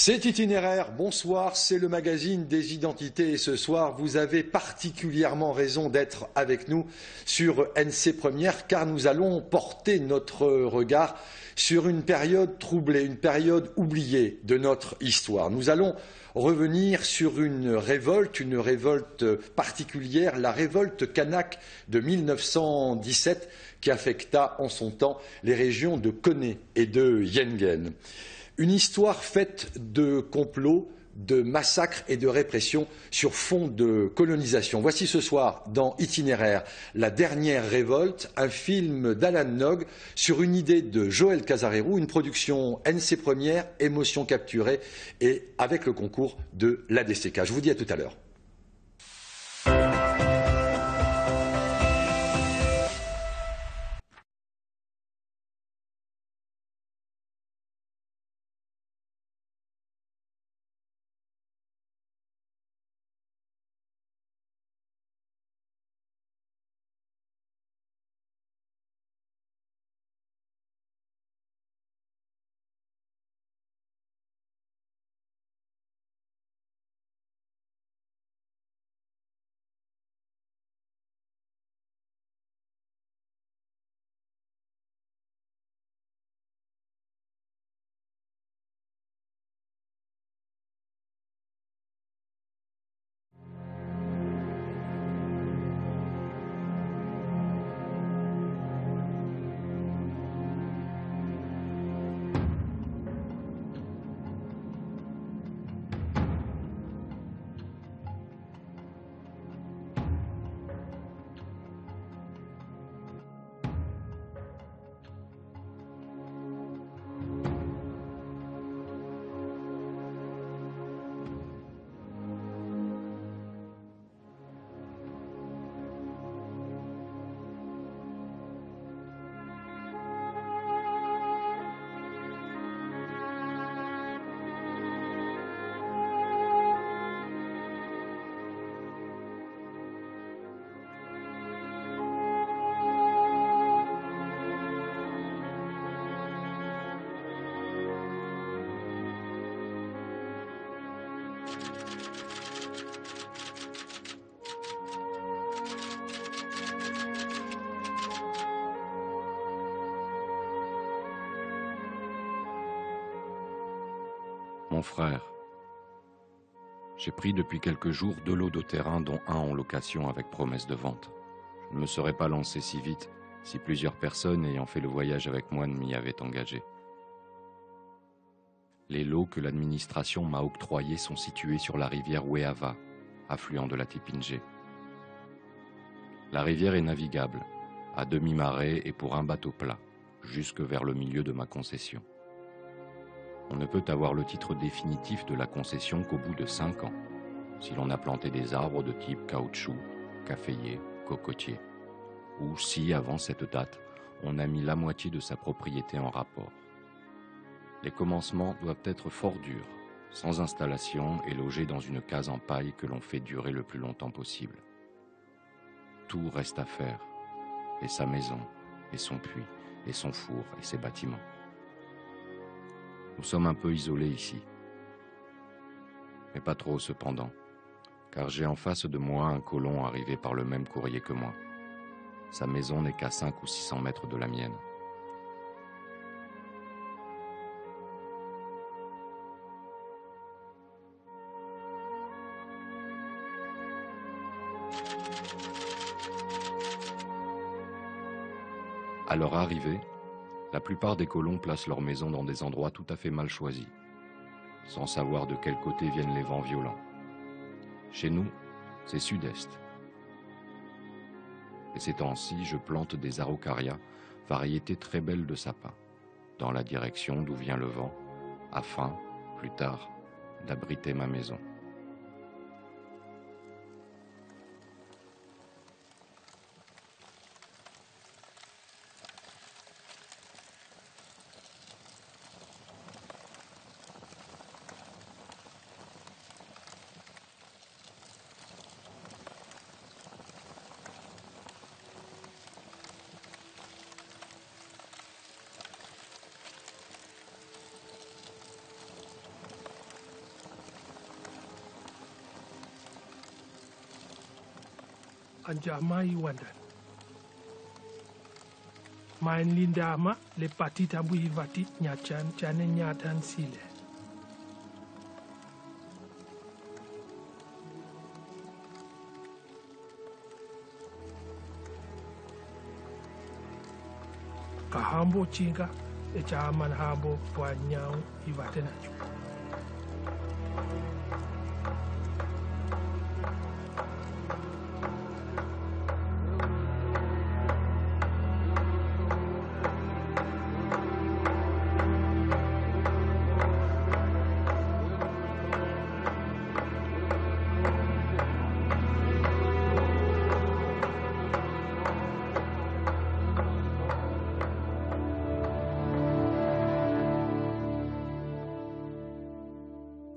C'est Itinéraire, bonsoir, c'est le magazine des identités et ce soir vous avez particulièrement raison d'être avec nous sur NC Première car nous allons porter notre regard sur une période troublée, une période oubliée de notre histoire. Nous allons revenir sur une révolte particulière, la révolte kanak de 1917 qui affecta en son temps les régions de Koné et de Yengen. Une histoire faite de complots, de massacres et de répression sur fond de colonisation. Voici ce soir dans Itinéraire, La dernière révolte, un film d'Alan Nog sur une idée de Joël Casarero, une production NC Première, émotion capturée et avec le concours de l'ADCK. Je vous dis à tout à l'heure. Mon frère, j'ai pris depuis quelques jours 2 lots de terrain dont un en location avec promesse de vente. Je ne me serais pas lancé si vite si plusieurs personnes ayant fait le voyage avec moi ne m'y avaient engagé. Les lots que l'administration m'a octroyés sont situés sur la rivière Weava, affluent de la Tépinjé. La rivière est navigable, à demi-marée et pour un bateau plat, jusque vers le milieu de ma concession. On ne peut avoir le titre définitif de la concession qu'au bout de 5 ans, si l'on a planté des arbres de type caoutchouc, caféier, cocotier, ou si, avant cette date, on a mis la moitié de sa propriété en rapport. Les commencements doivent être fort durs, sans installation et logés dans une case en paille que l'on fait durer le plus longtemps possible. Tout reste à faire, et sa maison, et son puits, et son four, et ses bâtiments. Nous sommes un peu isolés ici, mais pas trop cependant, car j'ai en face de moi un colon arrivé par le même courrier que moi. Sa maison n'est qu'à 500 ou 600 mètres de la mienne. À leur arrivée, la plupart des colons placent leur maison dans des endroits tout à fait mal choisis, sans savoir de quel côté viennent les vents violents. Chez nous, c'est sud-est. Et ces temps-ci, je plante des araucarias, variétés très belles de sapins, dans la direction d'où vient le vent, afin, plus tard, d'abriter ma maison. anjama iwandan. Main lindama le pati tabu ivati nyachan chane nyatan sile. Kahambo chinga e chaman hambo puanyau ivate naju.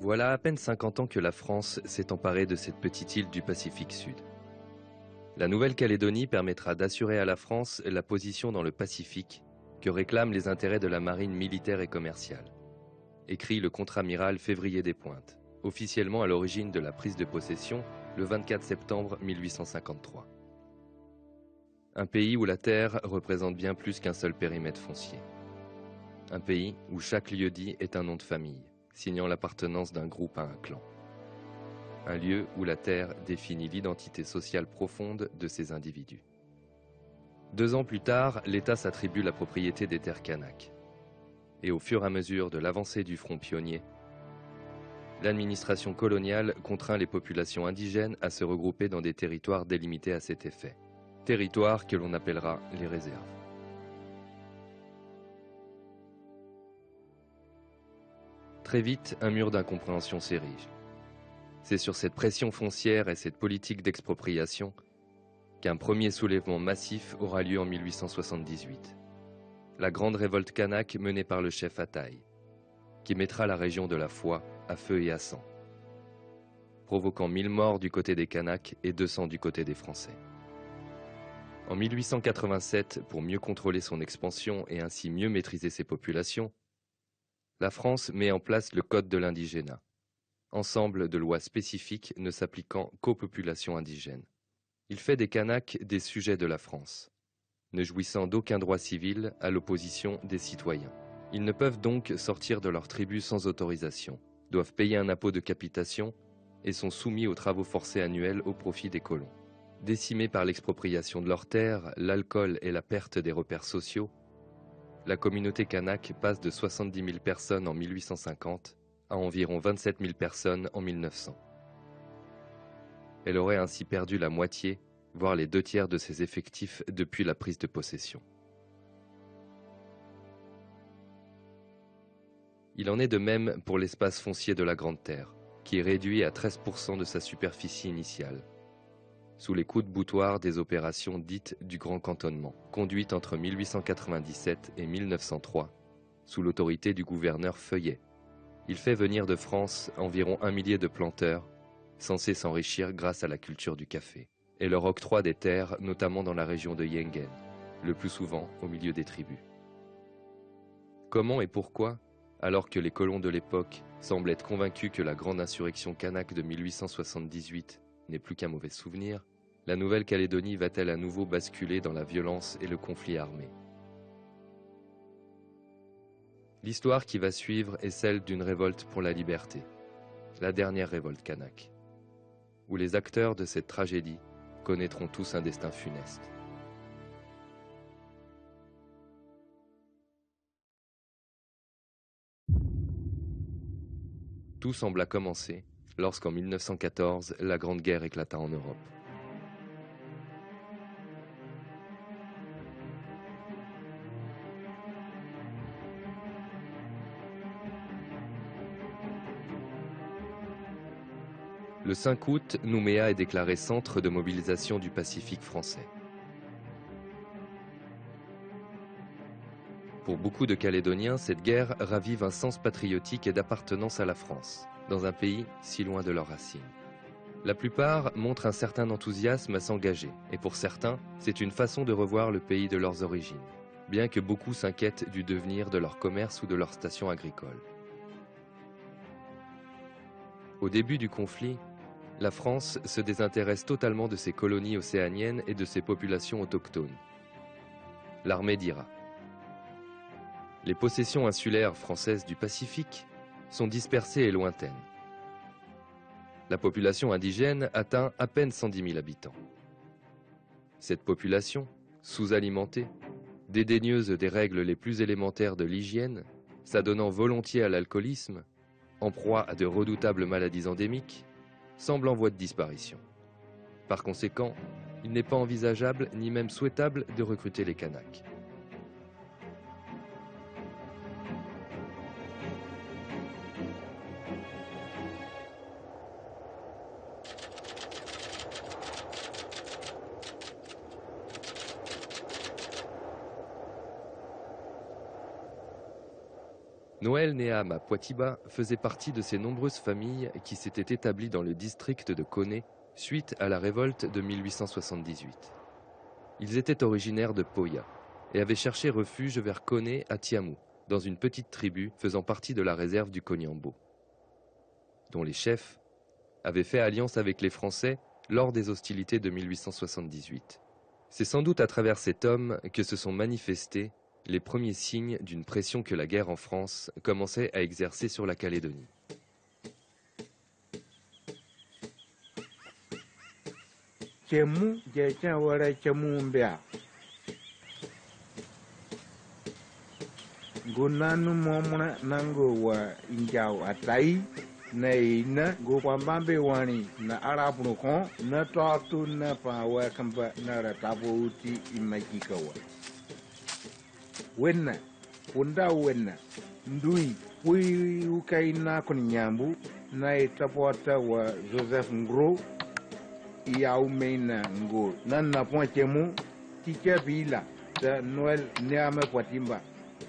Voilà à peine 50 ans que la France s'est emparée de cette petite île du Pacifique Sud. La Nouvelle-Calédonie permettra d'assurer à la France la position dans le Pacifique que réclament les intérêts de la marine militaire et commerciale. Écrit le contre-amiral Février Despointes, officiellement à l'origine de la prise de possession le 24 septembre 1853. Un pays où la terre représente bien plus qu'un seul périmètre foncier. Un pays où chaque lieu-dit est un nom de famille, signant l'appartenance d'un groupe à un clan. Un lieu où la terre définit l'identité sociale profonde de ces individus. 2 ans plus tard, l'État s'attribue la propriété des terres kanaks. Et au fur et à mesure de l'avancée du front pionnier, l'administration coloniale contraint les populations indigènes à se regrouper dans des territoires délimités à cet effet. Territoires que l'on appellera les réserves. Très vite, un mur d'incompréhension s'érige. C'est sur cette pression foncière et cette politique d'expropriation qu'un premier soulèvement massif aura lieu en 1878. La grande révolte kanak menée par le chef Ataï, qui mettra la région de la Foi à feu et à sang, provoquant 1000 morts du côté des Kanaks et 200 du côté des Français. En 1887, pour mieux contrôler son expansion et ainsi mieux maîtriser ses populations, la France met en place le Code de l'indigénat, ensemble de lois spécifiques ne s'appliquant qu'aux populations indigènes. Il fait des Kanaks des sujets de la France, ne jouissant d'aucun droit civil à l'opposition des citoyens. Ils ne peuvent donc sortir de leur tribu sans autorisation, doivent payer un impôt de capitation et sont soumis aux travaux forcés annuels au profit des colons. Décimés par l'expropriation de leurs terres, l'alcool et la perte des repères sociaux, la communauté kanak passe de 70 000 personnes en 1850 à environ 27 000 personnes en 1900. Elle aurait ainsi perdu la moitié, voire les 2/3 de ses effectifs depuis la prise de possession. Il en est de même pour l'espace foncier de la Grande Terre, qui est réduit à 13% de sa superficie initiale, sous les coups de boutoir des opérations dites du Grand Cantonnement, conduites entre 1897 et 1903, sous l'autorité du gouverneur Feuillet. Il fait venir de France environ 1 millier de planteurs, censés s'enrichir grâce à la culture du café, et leur octroie des terres, notamment dans la région de Yengen, le plus souvent au milieu des tribus. Comment et pourquoi, alors que les colons de l'époque semblent être convaincus que la grande insurrection kanak de 1878 n'est plus qu'un mauvais souvenir, la Nouvelle-Calédonie va-t-elle à nouveau basculer dans la violence et le conflit armé? L'histoire qui va suivre est celle d'une révolte pour la liberté, la dernière révolte kanak, où les acteurs de cette tragédie connaîtront tous un destin funeste. Tout sembla commencer lorsqu'en 1914, la Grande Guerre éclata en Europe. Le 5 août, Nouméa est déclaré centre de mobilisation du Pacifique français. Pour beaucoup de Calédoniens, cette guerre ravive un sens patriotique et d'appartenance à la France, dans un pays si loin de leurs racines. La plupart montrent un certain enthousiasme à s'engager, et pour certains, c'est une façon de revoir le pays de leurs origines, bien que beaucoup s'inquiètent du devenir de leur commerce ou de leur station agricole. Au début du conflit, la France se désintéresse totalement de ses colonies océaniennes et de ses populations autochtones. L'armée dira: les possessions insulaires françaises du Pacifique sont dispersées et lointaines. La population indigène atteint à peine 110 000 habitants. Cette population, sous-alimentée, dédaigneuse des règles les plus élémentaires de l'hygiène, s'adonnant volontiers à l'alcoolisme, en proie à de redoutables maladies endémiques, semble en voie de disparition. Par conséquent, il n'est pas envisageable ni même souhaitable de recruter les Kanaks. Noël Néam à Poitiba faisait partie de ces nombreuses familles qui s'étaient établies dans le district de Koné suite à la révolte de 1878. Ils étaient originaires de Poya et avaient cherché refuge vers Koné à Tiamou, dans une petite tribu faisant partie de la réserve du Koniambo, dont les chefs avaient fait alliance avec les Français lors des hostilités de 1878. C'est sans doute à travers cet homme que se sont manifestés les premiers signes d'une pression que la guerre en France commençait à exercer sur la Calédonie. Cemu jecha wara cemu mbea gunanu momuna nango wa injao atai na ina go kwambambe wani na arabunu kon na tatu na pa wa kamba na ratabo uti imajikawa wenna wunda wenna ndui wi ukaina kon nyambu na itapota wa Joseph Ngro iau meina ngo na pointemu ticha bila de Noël Néam Poitimba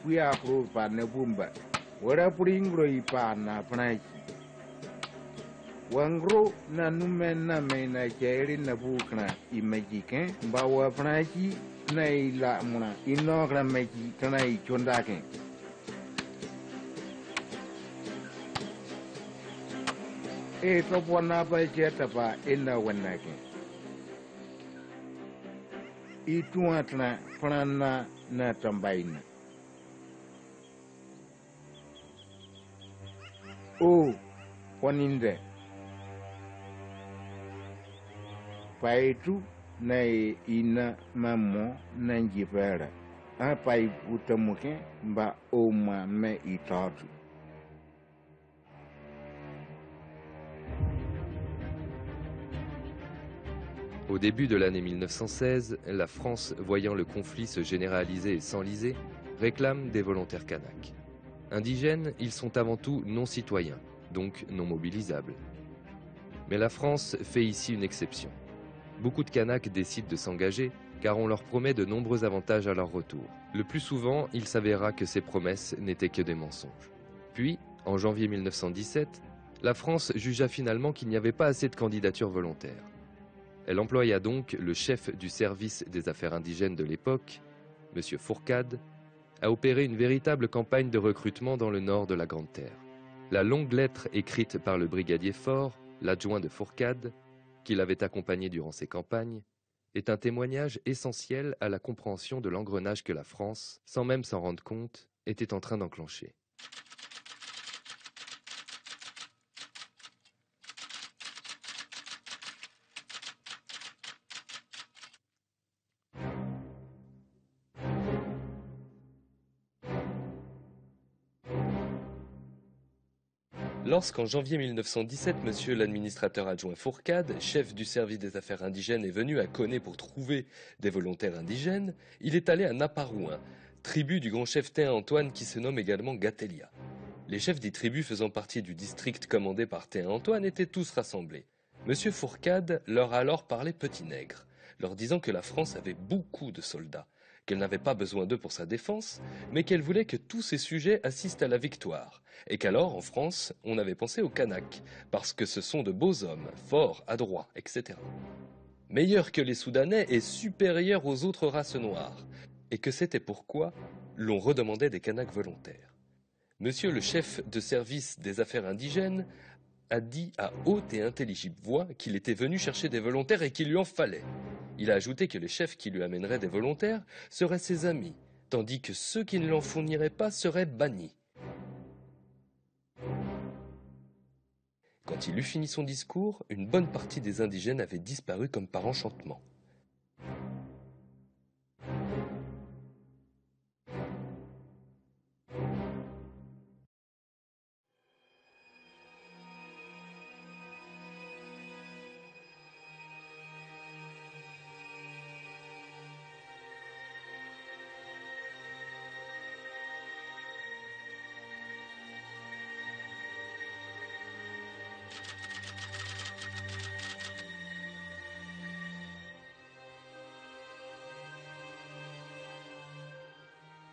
wi apro pa ne bumba wara pringro ipa na pnaiki wangro na numena meina cheri na bukna imajike bawa pnaiki na ila muna inokra meji kana I chondake e to bona ba jeta ba ina wanake I tuatna prana na tambaina o waninde paitu na ina mamo na njipera a pai utamuke ba oma me itatu. Au début de l'année 1916, la France, voyant le conflit se généraliser et s'enliser, réclame des volontaires kanaks. Indigènes, ils sont avant tout non citoyens, donc non mobilisables. Mais la France fait ici une exception. Beaucoup de Kanaks décident de s'engager car on leur promet de nombreux avantages à leur retour. Le plus souvent, il s'avéra que ces promesses n'étaient que des mensonges. Puis, en janvier 1917, la France jugea finalement qu'il n'y avait pas assez de candidatures volontaires. Elle employa donc le chef du service des affaires indigènes de l'époque, M. Fourcade, à opérer une véritable campagne de recrutement dans le nord de la Grande Terre. La longue lettre écrite par le brigadier Faure, l'adjoint de Fourcade, qui l'avait accompagné durant ces campagnes, est un témoignage essentiel à la compréhension de l'engrenage que la France, sans même s'en rendre compte, était en train d'enclencher. Lorsqu'en janvier 1917, monsieur l'administrateur adjoint Fourcade, chef du service des affaires indigènes, est venu à Koné pour trouver des volontaires indigènes, il est allé à Naparouin, tribu du grand chef Théa Antoine qui se nomme également Gatelia. Les chefs des tribus faisant partie du district commandé par Théa Antoine étaient tous rassemblés. Monsieur Fourcade leur a alors parlé petit nègre, leur disant que la France avait beaucoup de soldats, qu'elle n'avait pas besoin d'eux pour sa défense, mais qu'elle voulait que tous ses sujets assistent à la victoire, et qu'alors, en France, on avait pensé aux Kanaks, parce que ce sont de beaux hommes, forts, adroits, etc. Meilleurs que les Soudanais et supérieurs aux autres races noires, et que c'était pourquoi l'on redemandait des Kanaks volontaires. Monsieur le chef de service des affaires indigènes a dit à haute et intelligible voix qu'il était venu chercher des volontaires et qu'il lui en fallait. Il a ajouté que les chefs qui lui amèneraient des volontaires seraient ses amis, tandis que ceux qui ne l'en fourniraient pas seraient bannis. Quand il eut fini son discours, une bonne partie des indigènes avait disparu comme par enchantement.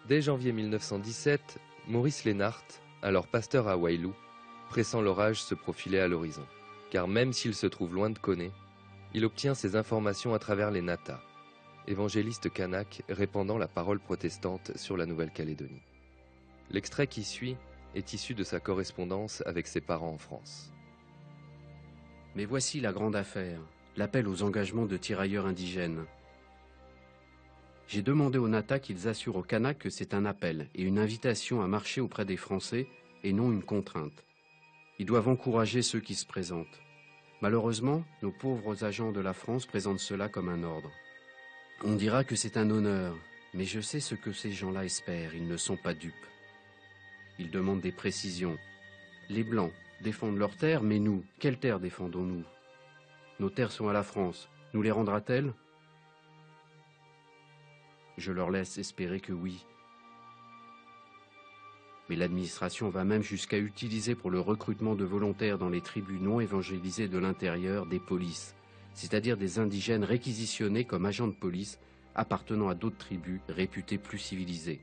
Dès janvier 1917, Maurice Lénart, alors pasteur à Waialou, pressant l'orage se profiler à l'horizon. Car même s'il se trouve loin de Koné, il obtient ses informations à travers les Nata, évangélistes kanaks répandant la parole protestante sur la Nouvelle-Calédonie. L'extrait qui suit est issu de sa correspondance avec ses parents en France. Mais voici la grande affaire, l'appel aux engagements de tirailleurs indigènes. J'ai demandé aux Nata qu'ils assurent aux Kanaks que c'est un appel et une invitation à marcher auprès des Français et non une contrainte. Ils doivent encourager ceux qui se présentent. Malheureusement, nos pauvres agents de la France présentent cela comme un ordre. On dira que c'est un honneur, mais je sais ce que ces gens-là espèrent, ils ne sont pas dupes. Ils demandent des précisions. Les Blancs défendent leurs terres, mais nous, quelles terres défendons-nous? Nos terres sont à la France, nous les rendra-t-elle? Je leur laisse espérer que oui. Mais l'administration va même jusqu'à utiliser pour le recrutement de volontaires dans les tribus non évangélisées de l'intérieur des polices, c'est-à-dire des indigènes réquisitionnés comme agents de police appartenant à d'autres tribus réputées plus civilisées.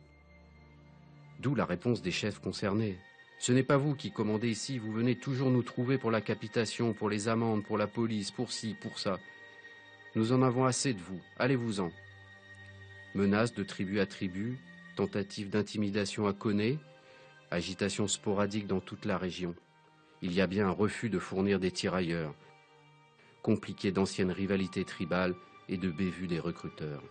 D'où la réponse des chefs concernés. Ce n'est pas vous qui commandez ici, vous venez toujours nous trouver pour la capitation, pour les amendes, pour la police, pour ci, pour ça. Nous en avons assez de vous, allez-vous-en. Menaces de tribu à tribu, tentatives d'intimidation à Koné, agitation sporadique dans toute la région. Il y a bien un refus de fournir des tirailleurs, compliqué d'anciennes rivalités tribales et de bévues des recruteurs.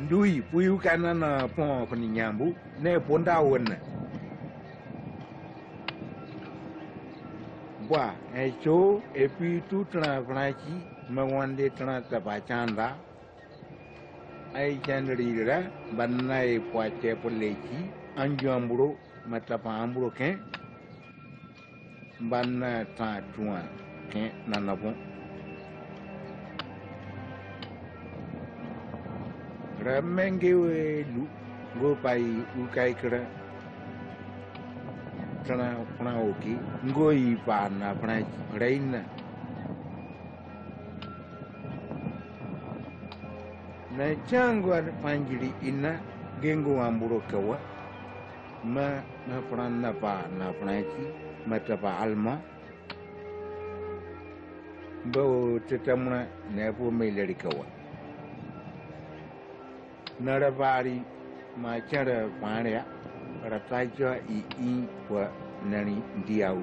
Ndui puyu kanana pon koni nyambu ne ponda wonna bois et chaud et puis tout la franchi me wande tana tabachanda ai chandrira banna e poate poleki anjamburo matapa amburo ken banna ta tuan ken nanabon Ramengewe lu go pai ukai kra tana oki go I pa na pra reina na changwa panjili ina gengo amburo kawa ma pranna pa na prachi matapa alma bo tetamna ne po meleri kawa Naravari Machara Pania Rataja I wa Nani Diau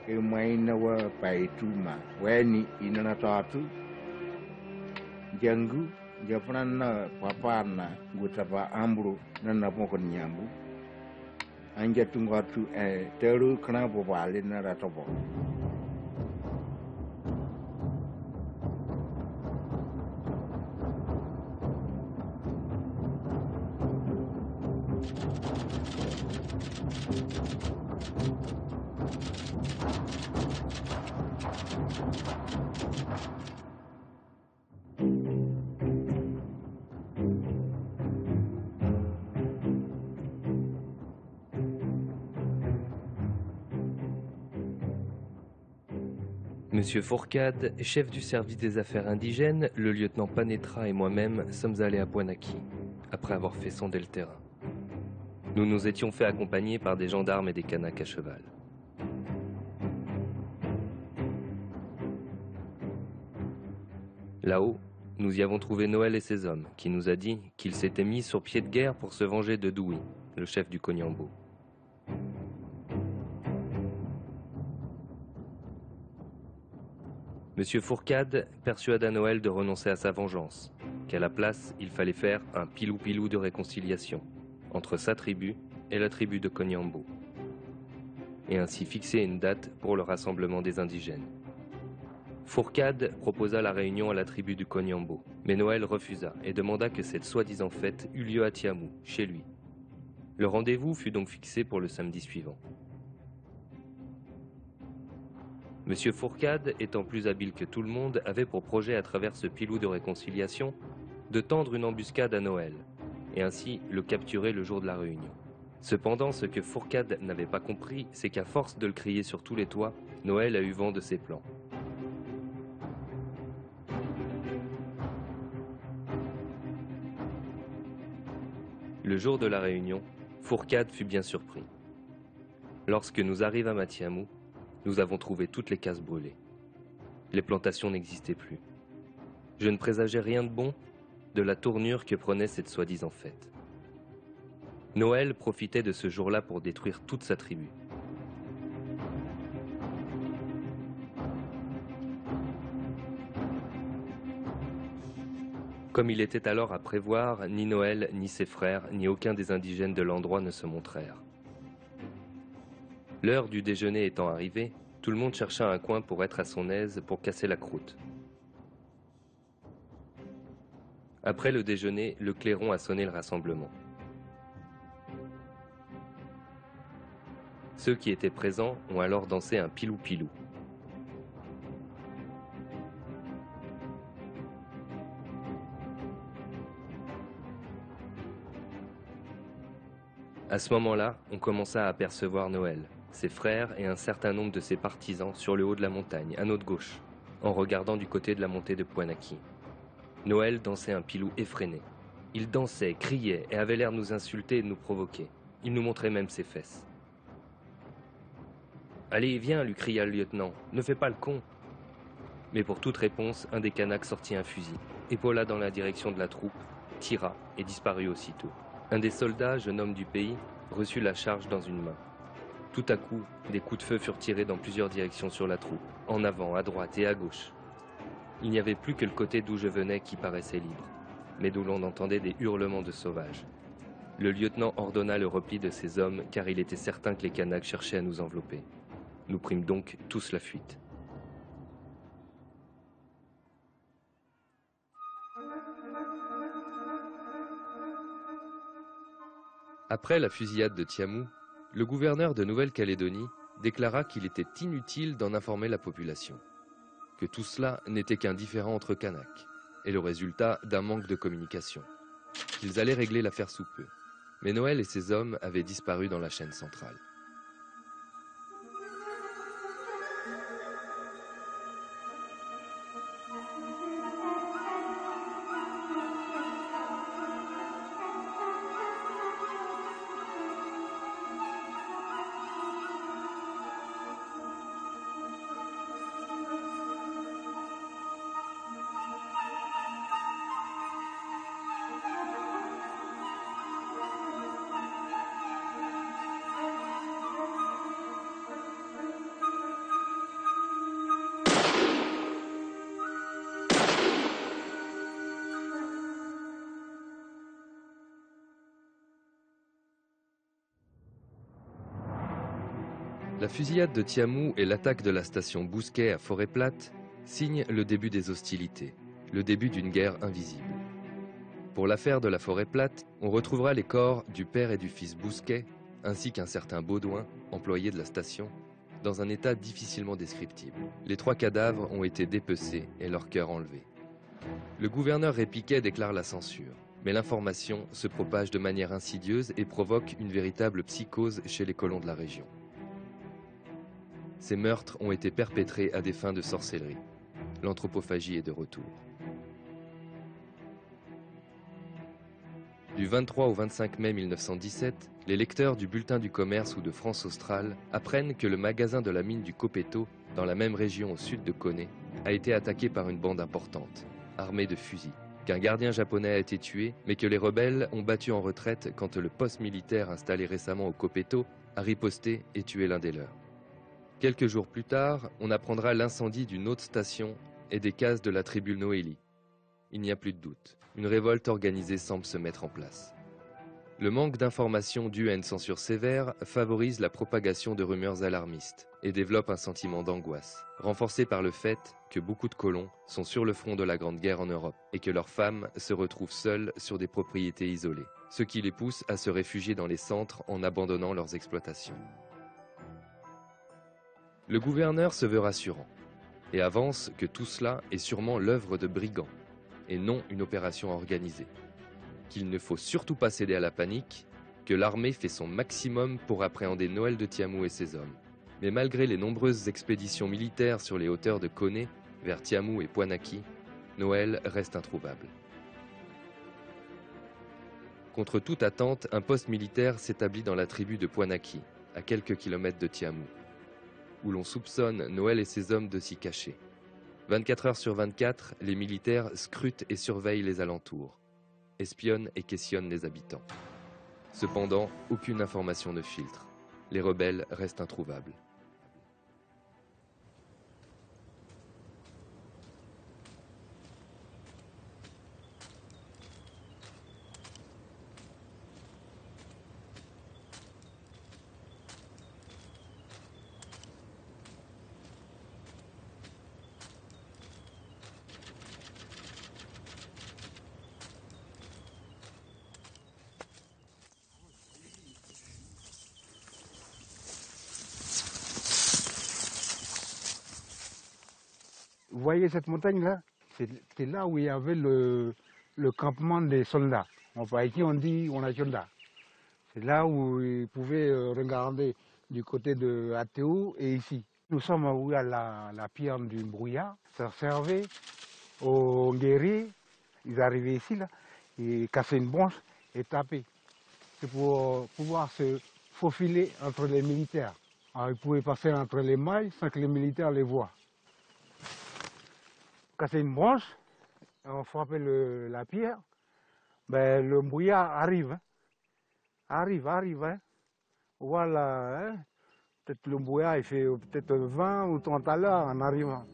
Mainawa Paituma Weni Inanatatu Jangu Japana Papana Gutapa Ambro Nanapokon Yambu Anjatungatu Teru Knapo Valley Naratopo Monsieur Fourcade, chef du service des affaires indigènes, le lieutenant Panetra et moi-même sommes allés à Bouanaki, après avoir fait sonder le terrain. Nous nous étions fait accompagner par des gendarmes et des Kanaks à cheval. Là-haut, nous y avons trouvé Noël et ses hommes, qui nous a dit qu'ils s'étaient mis sur pied de guerre pour se venger de Doui, le chef du Konyambo. Monsieur Fourcade persuada Noël de renoncer à sa vengeance, qu'à la place, il fallait faire un pilou-pilou de réconciliation entre sa tribu et la tribu de Konyambo, et ainsi fixer une date pour le rassemblement des indigènes. Fourcade proposa la réunion à la tribu du Konyambo, mais Noël refusa et demanda que cette soi-disant fête eût lieu à Tiamou, chez lui. Le rendez-vous fut donc fixé pour le samedi suivant. Monsieur Fourcade, étant plus habile que tout le monde, avait pour projet à travers ce pilou de réconciliation de tendre une embuscade à Noël, et ainsi le capturer le jour de la réunion. Cependant, ce que Fourcade n'avait pas compris, c'est qu'à force de le crier sur tous les toits, Noël a eu vent de ses plans. Le jour de la réunion, Fourcade fut bien surpris. Lorsque nous arrivâmes à Tiamou, nous avons trouvé toutes les cases brûlées. Les plantations n'existaient plus. Je ne présageais rien de bon de la tournure que prenait cette soi-disant fête. Noël profitait de ce jour-là pour détruire toute sa tribu. Comme il était alors à prévoir, ni Noël, ni ses frères, ni aucun des indigènes de l'endroit ne se montrèrent. L'heure du déjeuner étant arrivée, tout le monde chercha un coin pour être à son aise pour casser la croûte. Après le déjeuner, le clairon a sonné le rassemblement. Ceux qui étaient présents ont alors dansé un pilou-pilou. À ce moment-là, on commença à apercevoir Noël, ses frères et un certain nombre de ses partisans sur le haut de la montagne, à notre gauche, en regardant du côté de la montée de Bouanaki. Noël dansait un pilou effréné. Il dansait, criait et avait l'air de nous insulter et de nous provoquer. Il nous montrait même ses fesses. « Allez, viens !» lui cria le lieutenant. « Ne fais pas le con !» Mais pour toute réponse, un des Kanaks sortit un fusil, épaula dans la direction de la troupe, tira et disparut aussitôt. Un des soldats, jeune homme du pays, reçut la charge dans une main. Tout à coup, des coups de feu furent tirés dans plusieurs directions sur la troupe, en avant, à droite et à gauche. Il n'y avait plus que le côté d'où je venais qui paraissait libre, mais d'où l'on entendait des hurlements de sauvages. Le lieutenant ordonna le repli de ses hommes, car il était certain que les Kanaks cherchaient à nous envelopper. Nous prîmes donc tous la fuite. Après la fusillade de Tiamou, le gouverneur de Nouvelle-Calédonie déclara qu'il était inutile d'en informer la population, que tout cela n'était qu'un différend entre Kanaks, et le résultat d'un manque de communication, qu'ils allaient régler l'affaire sous peu. Mais Noël et ses hommes avaient disparu dans la chaîne centrale. La fusillade de Tiamou et l'attaque de la station Bousquet à Forêt-Plate signent le début des hostilités, le début d'une guerre invisible. Pour l'affaire de la Forêt-Plate, on retrouvera les corps du père et du fils Bousquet, ainsi qu'un certain Baudouin, employé de la station, dans un état difficilement descriptible. Les 3 cadavres ont été dépecés et leurs cœurs enlevés. Le gouverneur Répiquet déclare la censure, mais l'information se propage de manière insidieuse et provoque une véritable psychose chez les colons de la région. ces meurtres ont été perpétrés à des fins de sorcellerie. L'anthropophagie est de retour. Du 23 au 25 mai 1917, les lecteurs du Bulletin du commerce ou de France australe apprennent que le magasin de la mine du Copeto, dans la même région au sud de Koné, a été attaqué par une bande importante, armée de fusils, qu'un gardien japonais a été tué, mais que les rebelles ont battu en retraite quand le poste militaire installé récemment au Copeto a riposté et tué l'un des leurs. Quelques jours plus tard, on apprendra l'incendie d'une autre station et des cases de la tribu Noélie. Il n'y a plus de doute, une révolte organisée semble se mettre en place. Le manque d'informations dû à une censure sévère favorise la propagation de rumeurs alarmistes et développe un sentiment d'angoisse, renforcé par le fait que beaucoup de colons sont sur le front de la Grande Guerre en Europe et que leurs femmes se retrouvent seules sur des propriétés isolées, ce qui les pousse à se réfugier dans les centres en abandonnant leurs exploitations. Le gouverneur se veut rassurant et avance que tout cela est sûrement l'œuvre de brigands et non une opération organisée, qu'il ne faut surtout pas céder à la panique, que l'armée fait son maximum pour appréhender Noël de Tiamou et ses hommes. Mais malgré les nombreuses expéditions militaires sur les hauteurs de Koné, vers Tiamou et Poinaki, Noël reste introuvable. Contre toute attente, un poste militaire s'établit dans la tribu de Poinaki, à quelques kilomètres de Tiamou, où l'on soupçonne Noël et ses hommes de s'y cacher. 24 heures sur 24, les militaires scrutent et surveillent les alentours, espionnent et questionnent les habitants. Cependant, aucune information ne filtre. Les rebelles restent introuvables. Vous voyez cette montagne-là? C'est là où il y avait le campement des soldats. Enfin, ici on dit on a soldats. C'est là où ils pouvaient regarder du côté de Ateo et ici. Nous sommes où il y a la pierre du brouillard. Ça servait aux guerriers. Ils arrivaient ici, là, et cassaient une branche et tapaient. C'est pour pouvoir se faufiler entre les militaires. Alors, ils pouvaient passer entre les mailles sans que les militaires les voient. Casser une branche, on frappait la pierre, ben, le brouillard arrive. Arrive. Hein. Voilà. Hein. Peut-être le brouillard, il fait peut-être 20 ou 30 à l'heure en arrivant.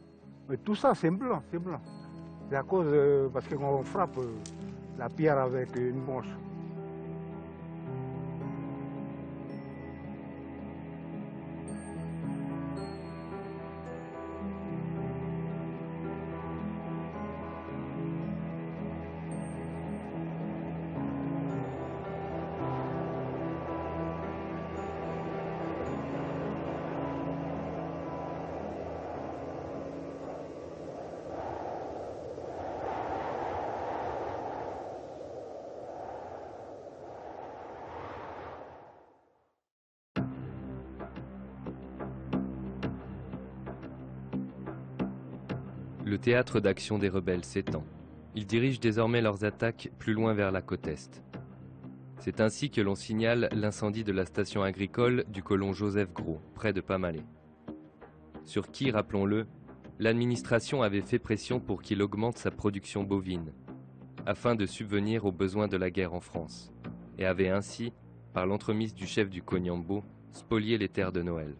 Mais tout ça, c'est blanc, c'est blanc. C'est à cause, parce qu'on frappe la pierre avec une branche. Le théâtre d'action des rebelles s'étend. Ils dirigent désormais leurs attaques plus loin vers la côte est. C'est ainsi que l'on signale l'incendie de la station agricole du colon Joseph Gros, près de Pamalé. Sur qui, rappelons-le, l'administration avait fait pression pour qu'il augmente sa production bovine, afin de subvenir aux besoins de la guerre en France, et avait ainsi, par l'entremise du chef du Konyambo, spolié les terres de Noël.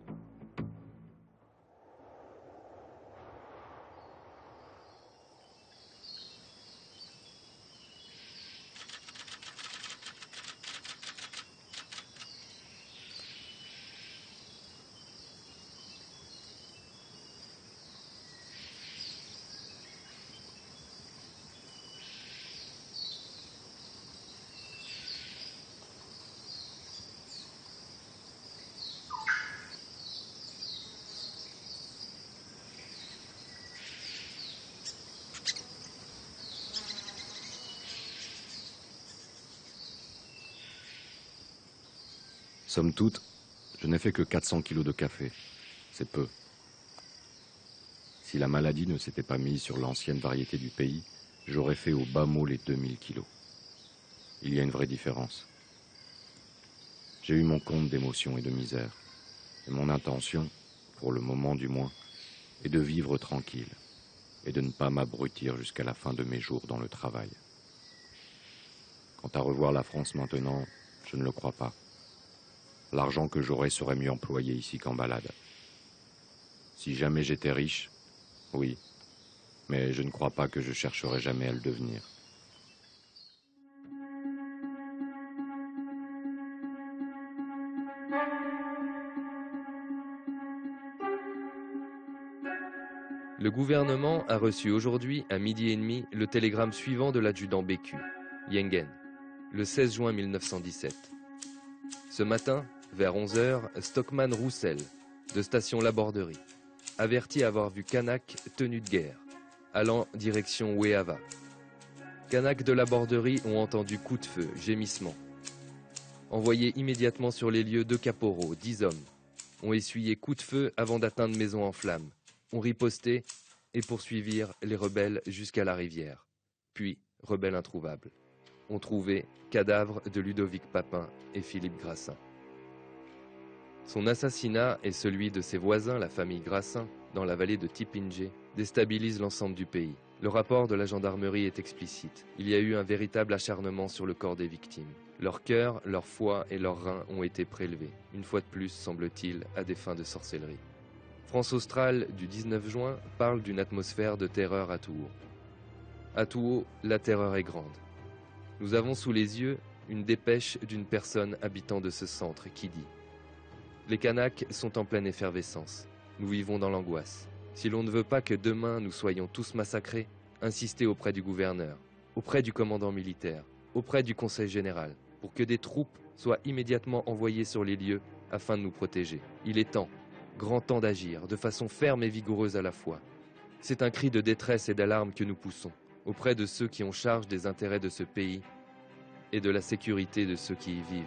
Somme toute, je n'ai fait que 400 kilos de café, C'est peu. Si la maladie ne s'était pas mise sur l'ancienne variété du pays, j'aurais fait au bas mot les 2000 kilos. Il y a une vraie différence. J'ai eu mon compte d'émotions et de misère. Et mon intention, pour le moment du moins, est de vivre tranquille et de ne pas m'abrutir jusqu'à la fin de mes jours dans le travail. Quant à revoir la France maintenant, je ne le crois pas. L'argent que j'aurais serait mieux employé ici qu'en balade. Si jamais j'étais riche, oui, mais je ne crois pas que je chercherai jamais à le devenir. Le gouvernement a reçu aujourd'hui, à 12h30, le télégramme suivant de l'adjudant Bécu, Yengen, le 16 juin 1917. Ce matin, vers 11h, Stockman Roussel, de station Laborderie, avertit avoir vu Kanak tenue de guerre, allant direction Weava. Kanak de Laborderie ont entendu coups de feu, gémissements. Envoyés immédiatement sur les lieux, 2 caporaux, 10 hommes, ont essuyé coups de feu avant d'atteindre maison en flammes, ont riposté et poursuivirent les rebelles jusqu'à la rivière. Puis, rebelles introuvables, ont trouvé cadavres de Ludovic Papin et Philippe Grassin. Son assassinat et celui de ses voisins, la famille Grassin, dans la vallée de Tipinjé, déstabilisent l'ensemble du pays. Le rapport de la gendarmerie est explicite. Il y a eu un véritable acharnement sur le corps des victimes. Leur cœur, leur foie et leurs reins ont été prélevés, une fois de plus, semble-t-il, à des fins de sorcellerie. France Australe, du 19 juin, parle d'une atmosphère de terreur à Touo. À Touo, la terreur est grande. Nous avons sous les yeux une dépêche d'une personne habitant de ce centre qui dit « Les Kanaks sont en pleine effervescence. Nous vivons dans l'angoisse. Si l'on ne veut pas que demain nous soyons tous massacrés, insistez auprès du gouverneur, auprès du commandant militaire, auprès du conseil général, pour que des troupes soient immédiatement envoyées sur les lieux afin de nous protéger. Il est temps, grand temps d'agir, de façon ferme et vigoureuse à la fois. C'est un cri de détresse et d'alarme que nous poussons, auprès de ceux qui ont charge des intérêts de ce pays et de la sécurité de ceux qui y vivent. »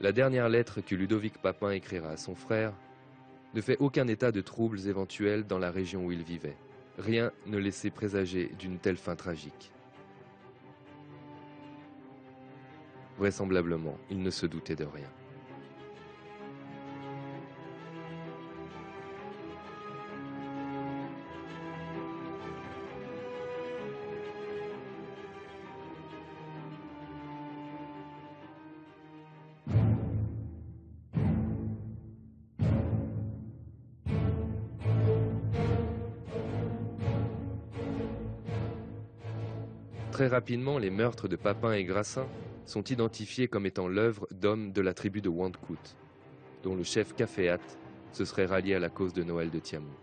La dernière lettre que Ludovic Papin écrira à son frère ne fait aucun état de troubles éventuels dans la région où il vivait. Rien ne laissait présager d'une telle fin tragique. Vraisemblablement, il ne se doutait de rien. Très rapidement, les meurtres de Papin et Grassin sont identifiés comme étant l'œuvre d'hommes de la tribu de Wandkout, dont le chef Caféat se serait rallié à la cause de Noël de Tiamou.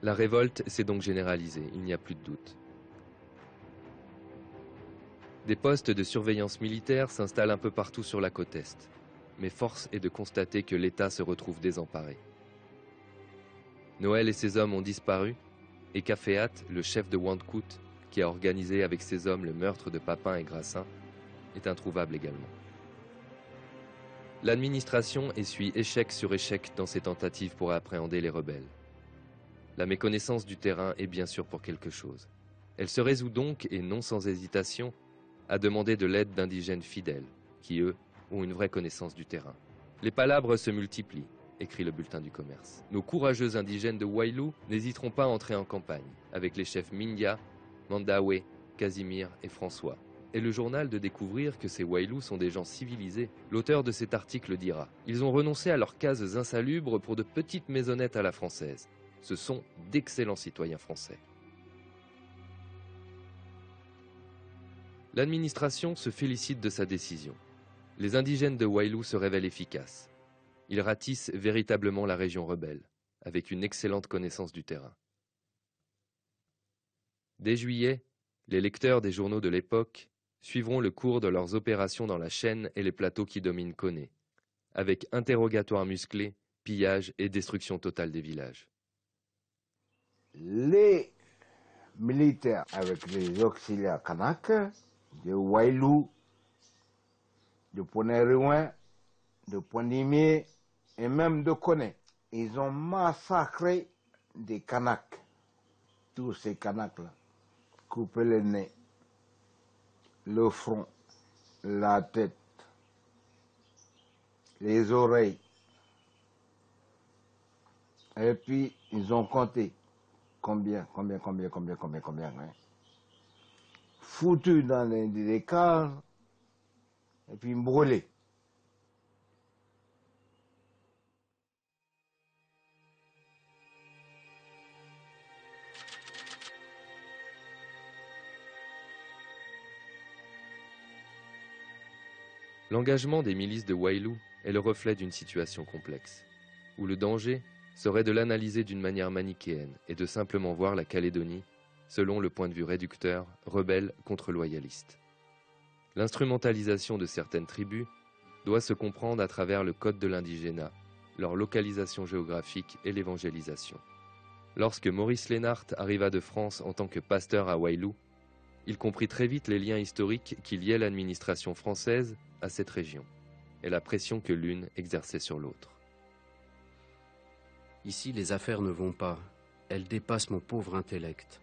La révolte s'est donc généralisée, il n'y a plus de doute. Des postes de surveillance militaire s'installent un peu partout sur la côte Est, mais force est de constater que l'État se retrouve désemparé. Noël et ses hommes ont disparu, et Caféat, le chef de Wandkout, qui a organisé avec ses hommes le meurtre de Papin et Grassin, est introuvable également. L'administration essuie échec sur échec dans ses tentatives pour appréhender les rebelles. La méconnaissance du terrain est bien sûr pour quelque chose. Elle se résout donc, et non sans hésitation, à demander de l'aide d'indigènes fidèles, qui eux ont une vraie connaissance du terrain. Les palabres se multiplient, écrit le bulletin du commerce. Nos courageux indigènes de Wailou n'hésiteront pas à entrer en campagne, avec les chefs Mindia, Mandawe, Casimir et François. Et le journal de découvrir que ces Wailous sont des gens civilisés. L'auteur de cet article dira « Ils ont renoncé à leurs cases insalubres pour de petites maisonnettes à la française. Ce sont d'excellents citoyens français. » L'administration se félicite de sa décision. Les indigènes de Wailou se révèlent efficaces. Ils ratissent véritablement la région rebelle, avec une excellente connaissance du terrain. Dès juillet, les lecteurs des journaux de l'époque suivront le cours de leurs opérations dans la chaîne et les plateaux qui dominent Koné, avec interrogatoires musclés, pillage et destruction totale des villages. Les militaires avec les auxiliaires Kanak de Wailou, de Ponerouin, de Poindimier et même de Koné. Ils ont massacré des Kanaks. Tous ces Kanaks-là. Coupé le nez, le front, la tête, les oreilles. Et puis, ils ont compté combien. Hein. Foutus dans les caves et puis brûlés. L'engagement des milices de Wailou est le reflet d'une situation complexe, où le danger serait de l'analyser d'une manière manichéenne et de simplement voir la Calédonie selon le point de vue réducteur, rebelle contre loyaliste. L'instrumentalisation de certaines tribus doit se comprendre à travers le code de l'indigénat, leur localisation géographique et l'évangélisation. Lorsque Maurice Lénart arriva de France en tant que pasteur à Wailou, il comprit très vite les liens historiques qui liaient l'administration française à cette région et la pression que l'une exerçait sur l'autre. Ici, les affaires ne vont pas. Elles dépassent mon pauvre intellect.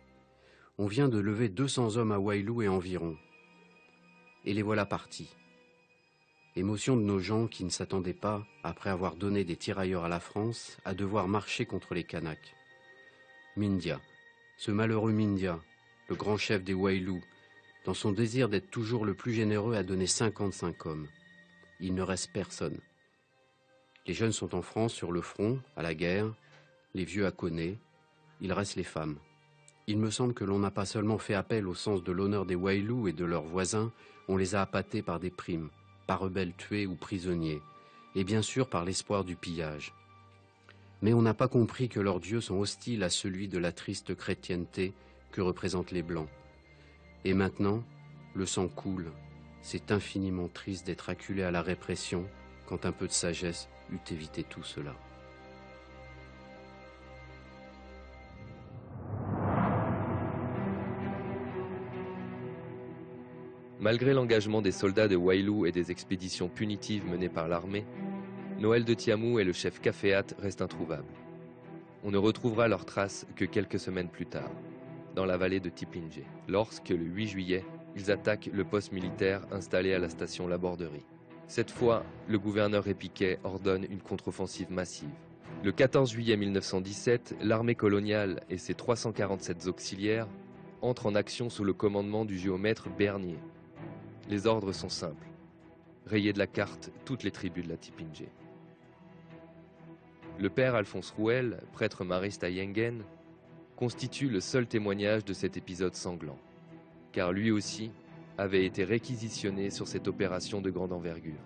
On vient de lever 200 hommes à Wailou et environ. Et les voilà partis. Émotion de nos gens qui ne s'attendaient pas, après avoir donné des tirailleurs à la France, à devoir marcher contre les Kanaks. Mindia, ce malheureux Mindia, le grand chef des Wailou, dans son désir d'être toujours le plus généreux, a donné 55 hommes. Il ne reste personne. Les jeunes sont en France sur le front, à la guerre, les vieux à Koné, il reste les femmes. Il me semble que l'on n'a pas seulement fait appel au sens de l'honneur des Wailou et de leurs voisins, on les a appâtés par des primes, par rebelles tués ou prisonniers, et bien sûr par l'espoir du pillage. Mais on n'a pas compris que leurs dieux sont hostiles à celui de la triste chrétienté que représentent les Blancs. Et maintenant, le sang coule. C'est infiniment triste d'être acculé à la répression quand un peu de sagesse eût évité tout cela. Malgré l'engagement des soldats de Wailou et des expéditions punitives menées par l'armée, Noël de Tiamou et le chef Caféat restent introuvables. On ne retrouvera leurs traces que quelques semaines plus tard, dans la vallée de Tipinjé, lorsque, le 8 juillet, ils attaquent le poste militaire installé à la station Laborderie. Cette fois, le gouverneur Répiquet ordonne une contre-offensive massive. Le 14 juillet 1917, l'armée coloniale et ses 347 auxiliaires entrent en action sous le commandement du géomètre Bernier. Les ordres sont simples. Rayer de la carte toutes les tribus de la Tipinjé. Le père Alphonse Rouel, prêtre mariste à Yengen, constitue le seul témoignage de cet épisode sanglant, car lui aussi avait été réquisitionné sur cette opération de grande envergure.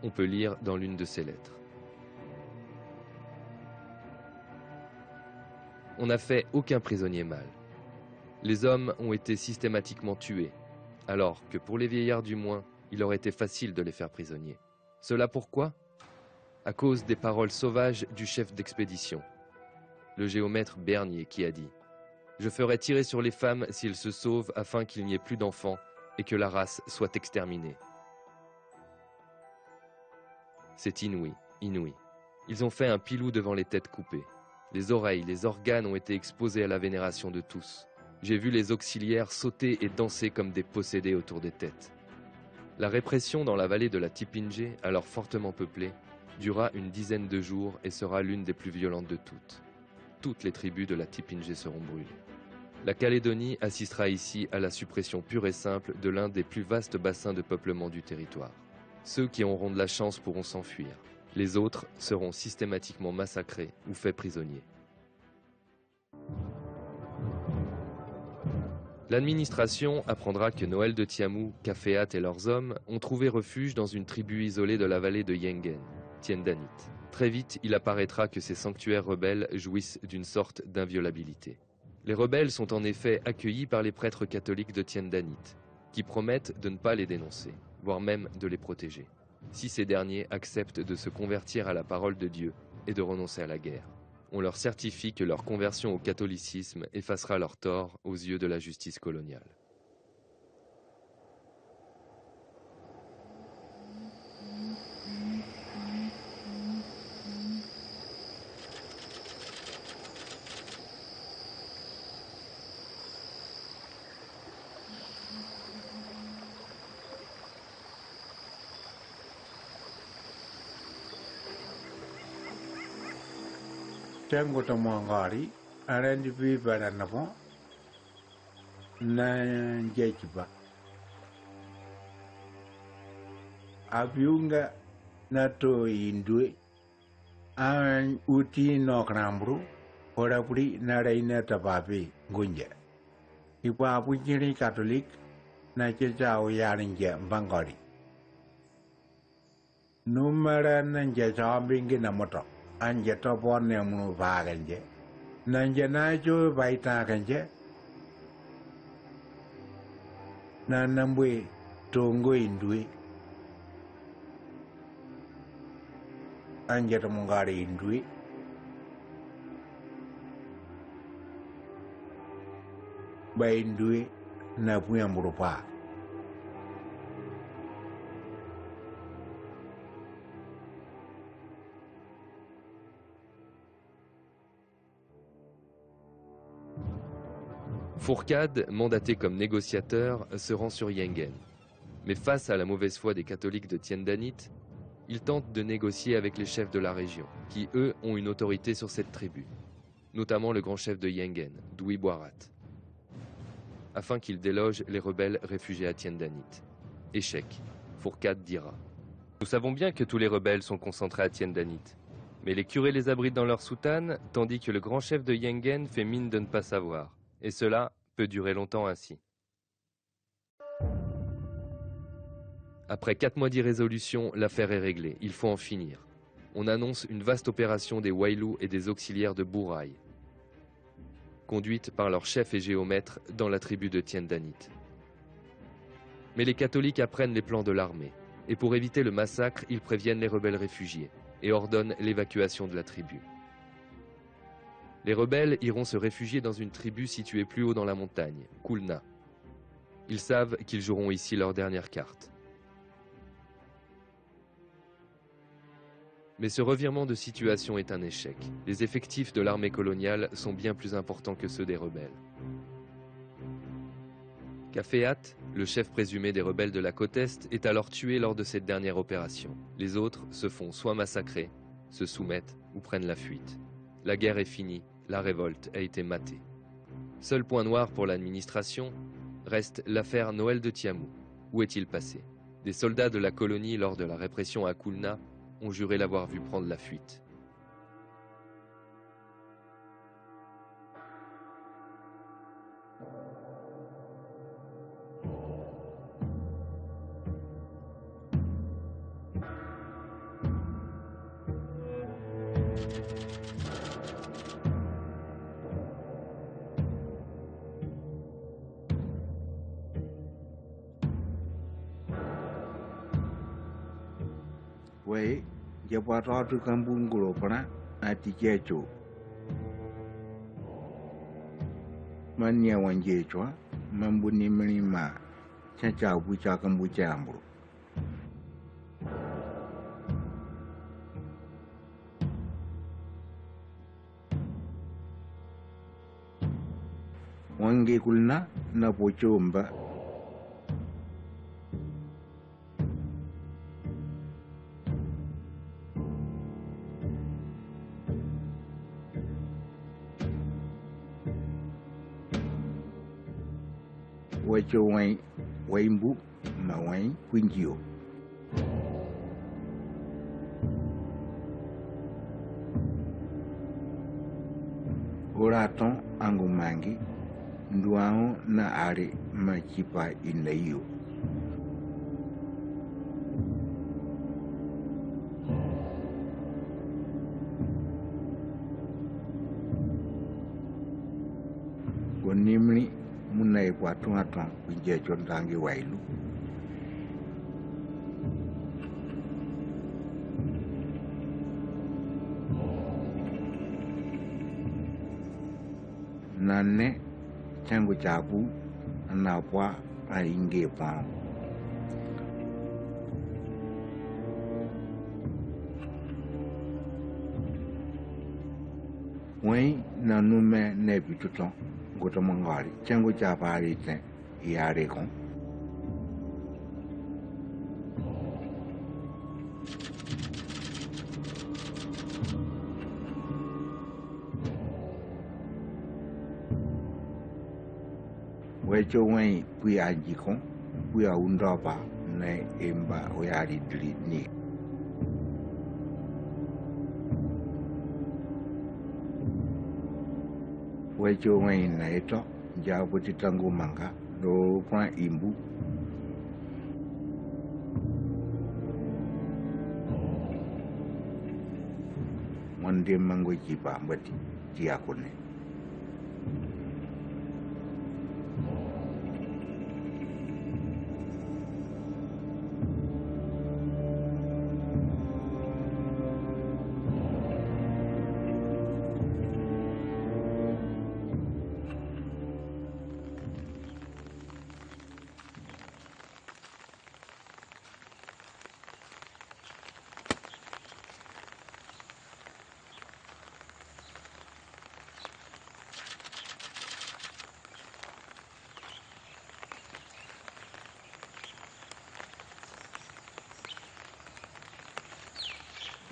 On peut lire dans l'une de ses lettres. On n'a fait aucun prisonnier mâle. Les hommes ont été systématiquement tués, alors que pour les vieillards du moins, il aurait été facile de les faire prisonniers. Cela pourquoi ? À cause des paroles sauvages du chef d'expédition, le géomètre Bernier, qui a dit « Je ferai tirer sur les femmes s'ils se sauvent afin qu'il n'y ait plus d'enfants et que la race soit exterminée. » C'est inouï, inouï. Ils ont fait un pilou devant les têtes coupées. Les oreilles, les organes ont été exposés à la vénération de tous. J'ai vu les auxiliaires sauter et danser comme des possédés autour des têtes. La répression dans la vallée de la Tipinjé, alors fortement peuplée, dura une dizaine de jours et sera l'une des plus violentes de toutes. Toutes les tribus de la Tipinjé seront brûlées. La Calédonie assistera ici à la suppression pure et simple de l'un des plus vastes bassins de peuplement du territoire. Ceux qui auront de la chance pourront s'enfuir. Les autres seront systématiquement massacrés ou faits prisonniers. L'administration apprendra que Noël de Tiamou, Caféat et leurs hommes ont trouvé refuge dans une tribu isolée de la vallée de Yengen, Tiendanit. Très vite, il apparaîtra que ces sanctuaires rebelles jouissent d'une sorte d'inviolabilité. Les rebelles sont en effet accueillis par les prêtres catholiques de Tiendanit, qui promettent de ne pas les dénoncer, voire même de les protéger, si ces derniers acceptent de se convertir à la parole de Dieu et de renoncer à la guerre. On leur certifie que leur conversion au catholicisme effacera leur tort aux yeux de la justice coloniale. Chango to Mongari, and the people and the phone, Nan Jacoba. Abiunga Nato Indue, and Uti no Crambru, or a pre Naraina Tababi, Gunja. Ipa Pujiri Catholic, Nacha Yarinja, Bangori. Numara Nanja being in a motor, and jet up on Namu Vaganje, Nanjanajo Vaitaganje, Nanamwe Tongo Indue, and Jetamungari Indue. By Indue Napuyamurupa. Fourcade, mandaté comme négociateur, se rend sur Yengen. Mais face à la mauvaise foi des catholiques de Tiendanit, il tente de négocier avec les chefs de la région, qui eux ont une autorité sur cette tribu, notamment le grand chef de Yengen, Dwi Boirat, afin qu'il déloge les rebelles réfugiés à Tiendanit. Échec, Fourcade dira. Nous savons bien que tous les rebelles sont concentrés à Tiendanit, mais les curés les abritent dans leur soutane, tandis que le grand chef de Yengen fait mine de ne pas savoir. Et cela peut durer longtemps ainsi. Après 4 mois d'irrésolution, l'affaire est réglée. Il faut en finir. On annonce une vaste opération des Wailous et des auxiliaires de Bouraï, conduite par leur chef et géomètre dans la tribu de Tiendanit. Mais les catholiques apprennent les plans de l'armée. Et pour éviter le massacre, ils préviennent les rebelles réfugiés et ordonnent l'évacuation de la tribu. Les rebelles iront se réfugier dans une tribu située plus haut dans la montagne, Kulna. Ils savent qu'ils joueront ici leur dernière carte. Mais ce revirement de situation est un échec. Les effectifs de l'armée coloniale sont bien plus importants que ceux des rebelles. Kafeat, le chef présumé des rebelles de la côte Est, est alors tué lors de cette dernière opération. Les autres se font soit massacrer, se soumettent ou prennent la fuite. La guerre est finie, la révolte a été matée. Seul point noir pour l'administration reste l'affaire Noël de Tiamou. Où est-il passé? Des soldats de la colonie lors de la répression à Kulna ont juré l'avoir vu prendre la fuite. Way, Japato to Kambunguro, Atichecho Mania Wanjechwa, Mambuni Minima, Chacha Buchakambuchambu. Wange Kulna, Napochomba. Wacho Waimbu, Mawain, Quinjio. Oraton Angumangi, Nduao na Ari Machipa Inayo. Gonimni Munai Watuaton, Wijajon Tangi Wailu. Nane Changu Chabu, Anapwa, Ainge Pang. Wayne Nanume Nebituton. Gotamangari, Chango Japari, Yarekon. wecho wen pui ajikon pui a undopa ne emba oyari dili ni wecho wen na eto ja butitango manga do kwa imbu monde mango jiba mbati diakone.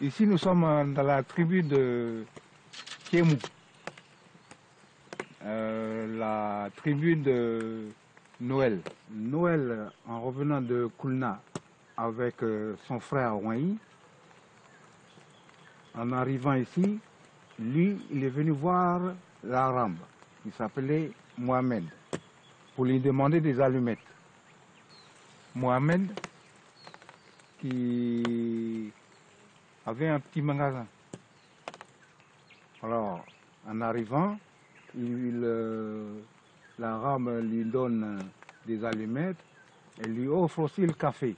Ici, nous sommes dans la tribu de Kiemou, la tribu de Noël. Noël, en revenant de Koulna avec son frère Ouahi, en arrivant ici, lui, il est venu voir l'Arabe, qui s'appelait Mohamed, pour lui demander des allumettes. Mohamed, qui avait un petit magasin. Alors, en arrivant, l'Arabe lui donne des allumettes et lui offre aussi le café.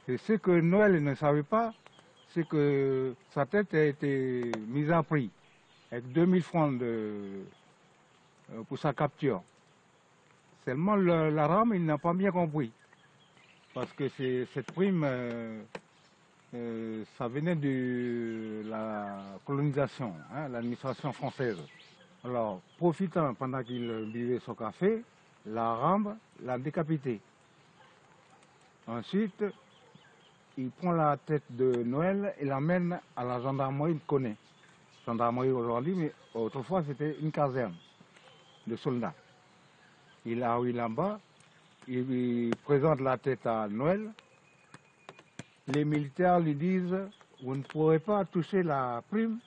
Et ce que Noël ne savait pas, c'est que sa tête a été mise à prix, avec 2000 francs pour sa capture. Seulement l'Arabe, il n'a pas bien compris, parce que cette prime... ça venait de la colonisation, hein, l'administration française. Alors, profitant pendant qu'il buvait son café, l'Arabe l'a décapité. Ensuite, il prend la tête de Noël et l'amène à la gendarmerie de Koné. Gendarmerie aujourd'hui, mais autrefois c'était une caserne de soldats. Il arrive là-bas, il présente la tête à Noël. Les militaires lui disent « Vous ne pourrez pas toucher la prime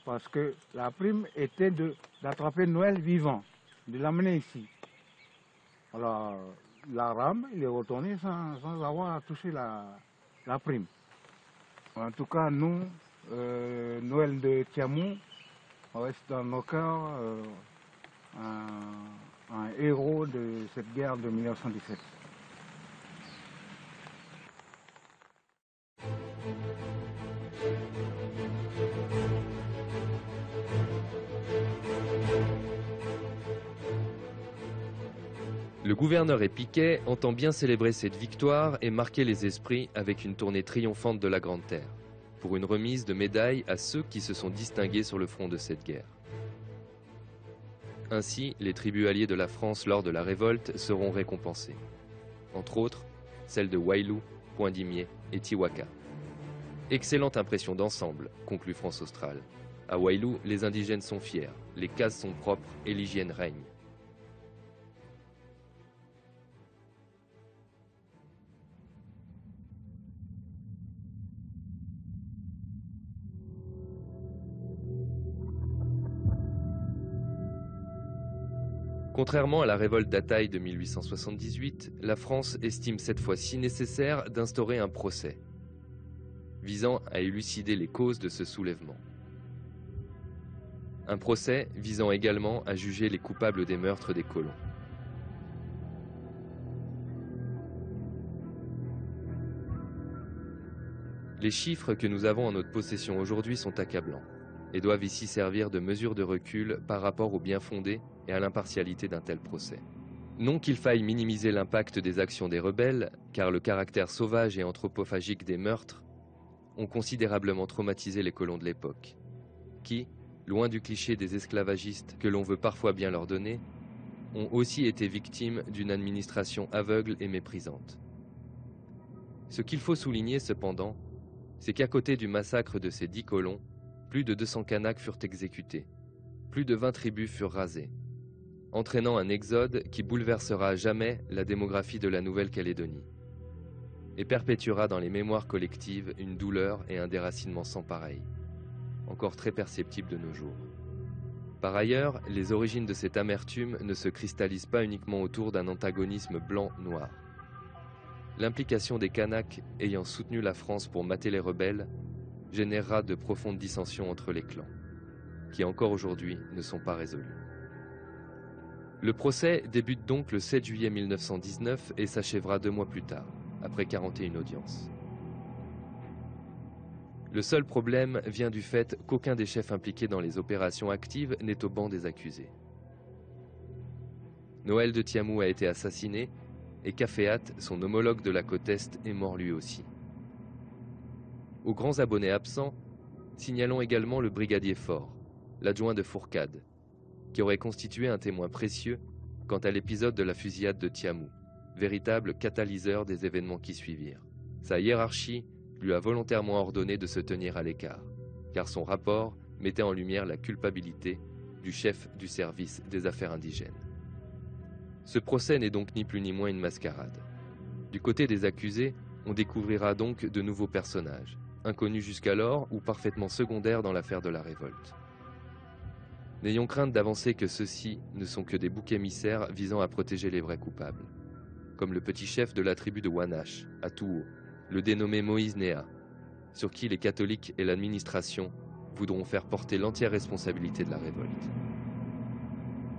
parce que la prime était d'attraper Noël vivant, de l'amener ici. » Alors l'Arabe, il est retourné sans avoir touché la prime. En tout cas, nous, Noël de Kiemou, on reste dans nos cœurs un héros de cette guerre de 1917. Le gouverneur Piquet entend bien célébrer cette victoire et marquer les esprits avec une tournée triomphante de la Grande Terre, pour une remise de médailles à ceux qui se sont distingués sur le front de cette guerre. Ainsi, les tribus alliées de la France lors de la révolte seront récompensées. Entre autres, celles de Wailou, Poindimié et Tiwaka. Excellente impression d'ensemble, conclut France Austral. À Wailou, les indigènes sont fiers, les cases sont propres et l'hygiène règne. Contrairement à la révolte d'Ataï de 1878, la France estime cette fois-ci nécessaire d'instaurer un procès, visant à élucider les causes de ce soulèvement. Un procès visant également à juger les coupables des meurtres des colons. Les chiffres que nous avons en notre possession aujourd'hui sont accablants et doivent ici servir de mesure de recul par rapport au bien fondé et à l'impartialité d'un tel procès. Non qu'il faille minimiser l'impact des actions des rebelles, car le caractère sauvage et anthropophagique des meurtres ont considérablement traumatisé les colons de l'époque, qui, loin du cliché des esclavagistes que l'on veut parfois bien leur donner, ont aussi été victimes d'une administration aveugle et méprisante. Ce qu'il faut souligner cependant, c'est qu'à côté du massacre de ces 10 colons, plus de 200 Kanaks furent exécutés, plus de 20 tribus furent rasées. entraînant un exode qui bouleversera à jamais la démographie de la Nouvelle-Calédonie et perpétuera dans les mémoires collectives une douleur et un déracinement sans pareil, encore très perceptibles de nos jours. Par ailleurs, les origines de cette amertume ne se cristallisent pas uniquement autour d'un antagonisme blanc-noir. L'implication des Kanaks ayant soutenu la France pour mater les rebelles générera de profondes dissensions entre les clans, qui encore aujourd'hui ne sont pas résolues. Le procès débute donc le 7 juillet 1919 et s'achèvera 2 mois plus tard, après 41 audiences. Le seul problème vient du fait qu'aucun des chefs impliqués dans les opérations actives n'est au banc des accusés. Noël de Tiamou a été assassiné et Caféat, son homologue de la côte Est, est mort lui aussi. Aux grands abonnés absents, signalons également le brigadier Faure, l'adjoint de Fourcade, qui aurait constitué un témoin précieux quant à l'épisode de la fusillade de Tiamou, véritable catalyseur des événements qui suivirent. Sa hiérarchie lui a volontairement ordonné de se tenir à l'écart, car son rapport mettait en lumière la culpabilité du chef du service des affaires indigènes. Ce procès n'est donc ni plus ni moins une mascarade. Du côté des accusés, on découvrira donc de nouveaux personnages, inconnus jusqu'alors ou parfaitement secondaires dans l'affaire de la révolte. N'ayons crainte d'avancer que ceux-ci ne sont que des boucs émissaires visant à protéger les vrais coupables, comme le petit chef de la tribu de Wanash, à Touo, le dénommé Moïse Néa, sur qui les catholiques et l'administration voudront faire porter l'entière responsabilité de la révolte.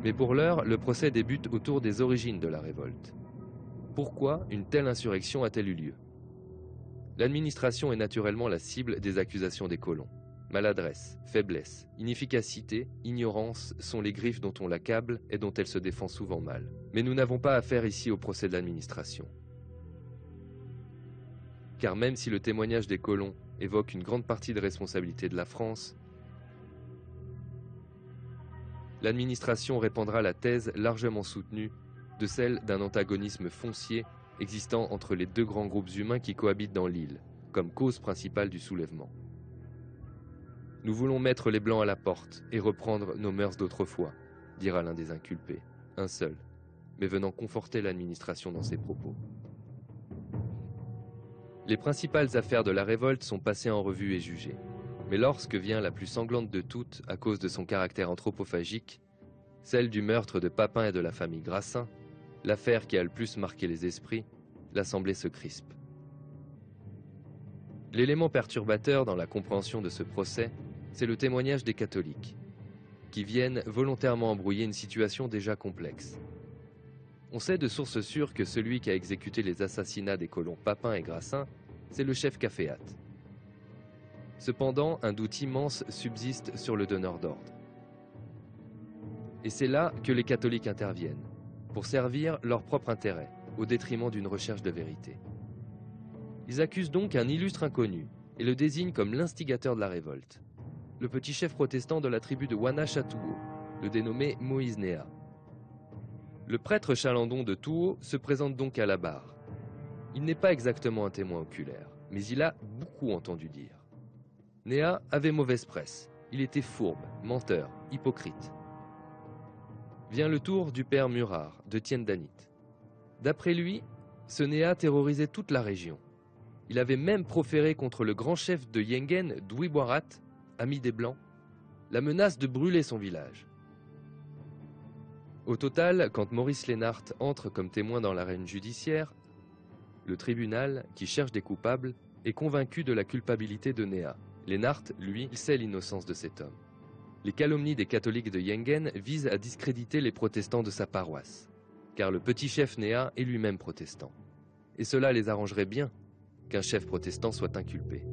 Mais pour l'heure, le procès débute autour des origines de la révolte. Pourquoi une telle insurrection a-t-elle eu lieu? L'administration est naturellement la cible des accusations des colons. Maladresse, faiblesse, inefficacité, ignorance sont les griffes dont on l'accable et dont elle se défend souvent mal. Mais nous n'avons pas affaire ici au procès de l'administration. Car même si le témoignage des colons évoque une grande partie de responsabilité de la France, l'administration répandra la thèse largement soutenue de celle d'un antagonisme foncier existant entre les 2 grands groupes humains qui cohabitent dans l'île, comme cause principale du soulèvement. Nous voulons mettre les Blancs à la porte et reprendre nos mœurs d'autrefois, dira l'un des inculpés, un seul, mais venant conforter l'administration dans ses propos. Les principales affaires de la révolte sont passées en revue et jugées. Mais lorsque vient la plus sanglante de toutes, à cause de son caractère anthropophagique, celle du meurtre de Papin et de la famille Grassin, l'affaire qui a le plus marqué les esprits, l'Assemblée se crispe. L'élément perturbateur dans la compréhension de ce procès, c'est le témoignage des catholiques, qui viennent volontairement embrouiller une situation déjà complexe. On sait de sources sûres que celui qui a exécuté les assassinats des colons Papin et Grassin, c'est le chef Caféat. Cependant, un doute immense subsiste sur le donneur d'ordre. Et c'est là que les catholiques interviennent, pour servir leur propre intérêt, au détriment d'une recherche de vérité. Ils accusent donc un illustre inconnu, et le désignent comme l'instigateur de la révolte, le petit chef protestant de la tribu de Wanash à Touo, le dénommé Moïse Néa. Le prêtre Chalandon de Touo se présente donc à la barre. Il n'est pas exactement un témoin oculaire, mais il a beaucoup entendu dire. Néa avait mauvaise presse, il était fourbe, menteur, hypocrite. Vient le tour du père Murard, de Tiendanit. D'après lui, ce Néa terrorisait toute la région. Il avait même proféré contre le grand chef de Yengen, Douiboirat, ami des Blancs, la menace de brûler son village. Au total, quand Maurice Lénart entre comme témoin dans l'arène judiciaire, le tribunal, qui cherche des coupables, est convaincu de la culpabilité de Néa. Lénart, lui, il sait l'innocence de cet homme. Les calomnies des catholiques de Yengen visent à discréditer les protestants de sa paroisse, car le petit chef Néa est lui-même protestant. Et cela les arrangerait bien qu'un chef protestant soit inculpé.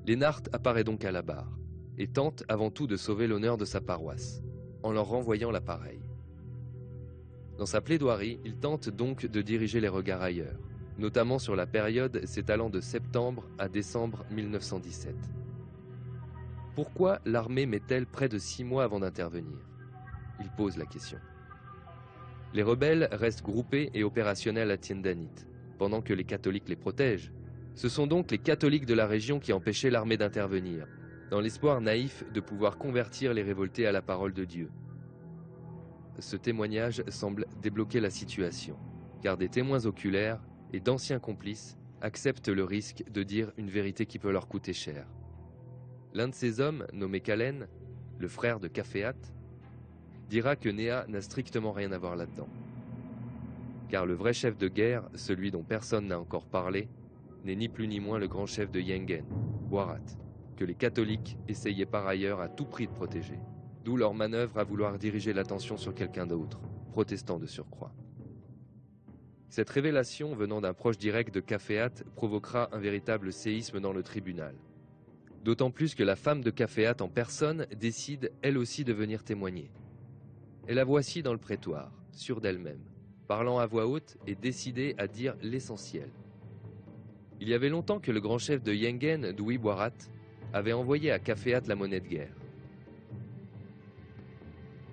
Lénart apparaît donc à la barre et tente avant tout de sauver l'honneur de sa paroisse, en leur renvoyant l'appareil. Dans sa plaidoirie, il tente donc de diriger les regards ailleurs, notamment sur la période s'étalant de septembre à décembre 1917. Pourquoi l'armée met-elle près de 6 mois avant d'intervenir? Il pose la question. Les rebelles restent groupés et opérationnels à Tiendanit, pendant que les catholiques les protègent. Ce sont donc les catholiques de la région qui empêchaient l'armée d'intervenir, dans l'espoir naïf de pouvoir convertir les révoltés à la parole de Dieu. Ce témoignage semble débloquer la situation, car des témoins oculaires et d'anciens complices acceptent le risque de dire une vérité qui peut leur coûter cher. L'un de ces hommes, nommé Kalen, le frère de Caféat, dira que Néa n'a strictement rien à voir là-dedans. Car le vrai chef de guerre, celui dont personne n'a encore parlé, n'est ni plus ni moins le grand chef de Yengen, Boirat, que les catholiques essayaient par ailleurs à tout prix de protéger. D'où leur manœuvre à vouloir diriger l'attention sur quelqu'un d'autre, protestant de surcroît. Cette révélation venant d'un proche direct de Caféat provoquera un véritable séisme dans le tribunal. D'autant plus que la femme de Caféat en personne décide elle aussi de venir témoigner. Et la voici dans le prétoire, sûre d'elle-même, parlant à voix haute et décidée à dire l'essentiel. Il y avait longtemps que le grand chef de Yengen, Dwi Boirat, avait envoyé à Caféat la monnaie de guerre.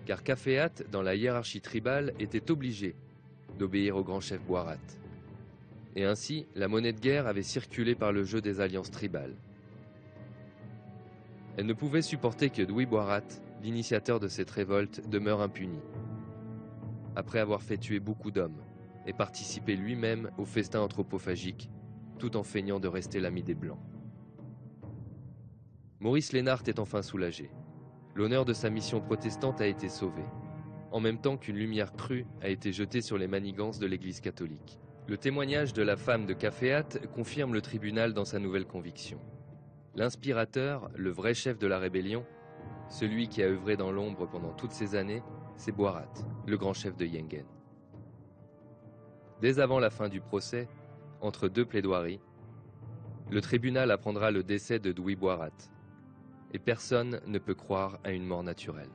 Car Caféat, dans la hiérarchie tribale, était obligé d'obéir au grand chef Boirat. Et ainsi, la monnaie de guerre avait circulé par le jeu des alliances tribales. Elle ne pouvait supporter que Dwi Boirat, l'initiateur de cette révolte, demeure impuni, après avoir fait tuer beaucoup d'hommes et participer lui-même au festin anthropophagique, tout en feignant de rester l'ami des Blancs. Maurice Lénart est enfin soulagé. L'honneur de sa mission protestante a été sauvé, en même temps qu'une lumière crue a été jetée sur les manigances de l'Église catholique. Le témoignage de la femme de Caféat confirme le tribunal dans sa nouvelle conviction. L'inspirateur, le vrai chef de la rébellion, celui qui a œuvré dans l'ombre pendant toutes ces années, c'est Boirat, le grand chef de Yengen. Dès avant la fin du procès, entre deux plaidoiries, le tribunal apprendra le décès de Dwi Boirat, et personne ne peut croire à une mort naturelle.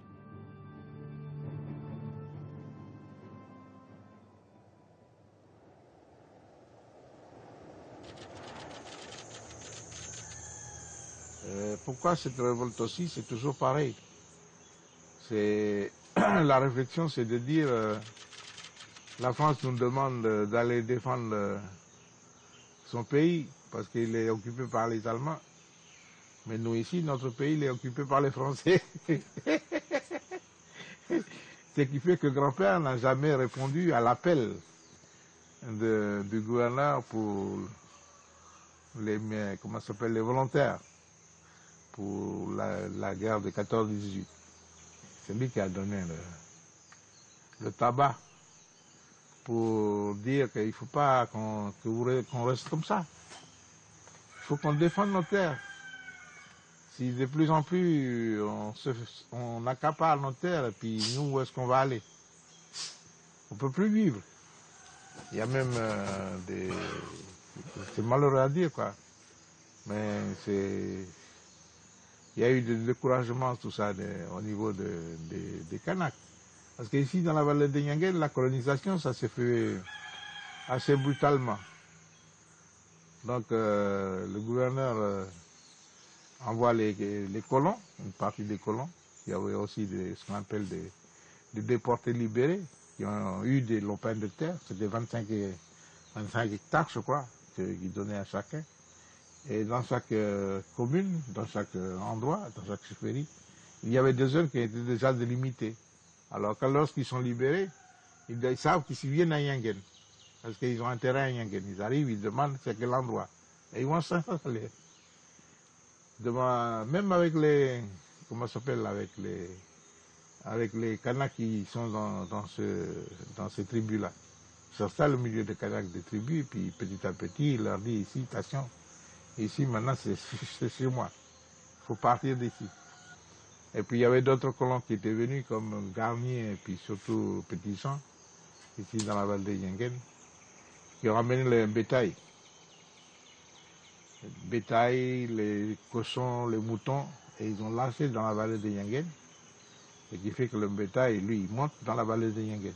Pourquoi cette révolte aussi? C'est toujours pareil. La réflexion, c'est de dire la France nous demande d'aller défendre son pays parce qu'il est occupé par les Allemands. Mais nous ici, notre pays, il est occupé par les Français. Ce qui fait que grand-père n'a jamais répondu à l'appel du gouverneur pour les volontaires pour la guerre de 14-18. C'est lui qui a donné le tabac pour dire qu'il ne faut pas qu'on reste comme ça. Il faut qu'on défende nos terres. Si de plus en plus on accapare nos terres, et puis nous, où est-ce qu'on va aller? On ne peut plus vivre. Il y a même c'est malheureux à dire, quoi. Mais il y a eu des découragements, tout ça, au niveau des Kanaks. Parce qu'ici, dans la vallée de Yengen, la colonisation, ça s'est fait assez brutalement. Donc, le gouverneur envoie les colons, une partie des colons. Il y avait aussi ce qu'on appelle des déportés libérés, qui ont eu des lopins de terre. C'était 25 hectares, je crois, qu'ils donnaient à chacun. Et dans chaque commune, dans chaque endroit, dans chaque chefferie, il y avait des zones qui étaient déjà délimitées. Alors que lorsqu'ils sont libérés, ils savent qu'ils viennent à Yengen. Parce qu'ils ont un terrain à Yengen. Ils arrivent, ils demandent c'est quel endroit. Et ils vont s'installer. Même avec les... Comment ça s'appelle? Avec les Kanaks qui sont dans ces tribus-là. Ils s'installent au milieu des Kanaks des tribus, et puis petit à petit, ils leur disent ici, attention. Ici, maintenant, c'est chez moi. Il faut partir d'ici. Et puis, il y avait d'autres colons qui étaient venus, comme Garnier et puis surtout Petit Jean, ici dans la vallée de Yengen, qui ont ramené le bétail. Le bétail, les cochons, les moutons, et ils ont lâché dans la vallée de Yengen. Ce qui fait que le bétail, lui, il monte dans la vallée de Yengen.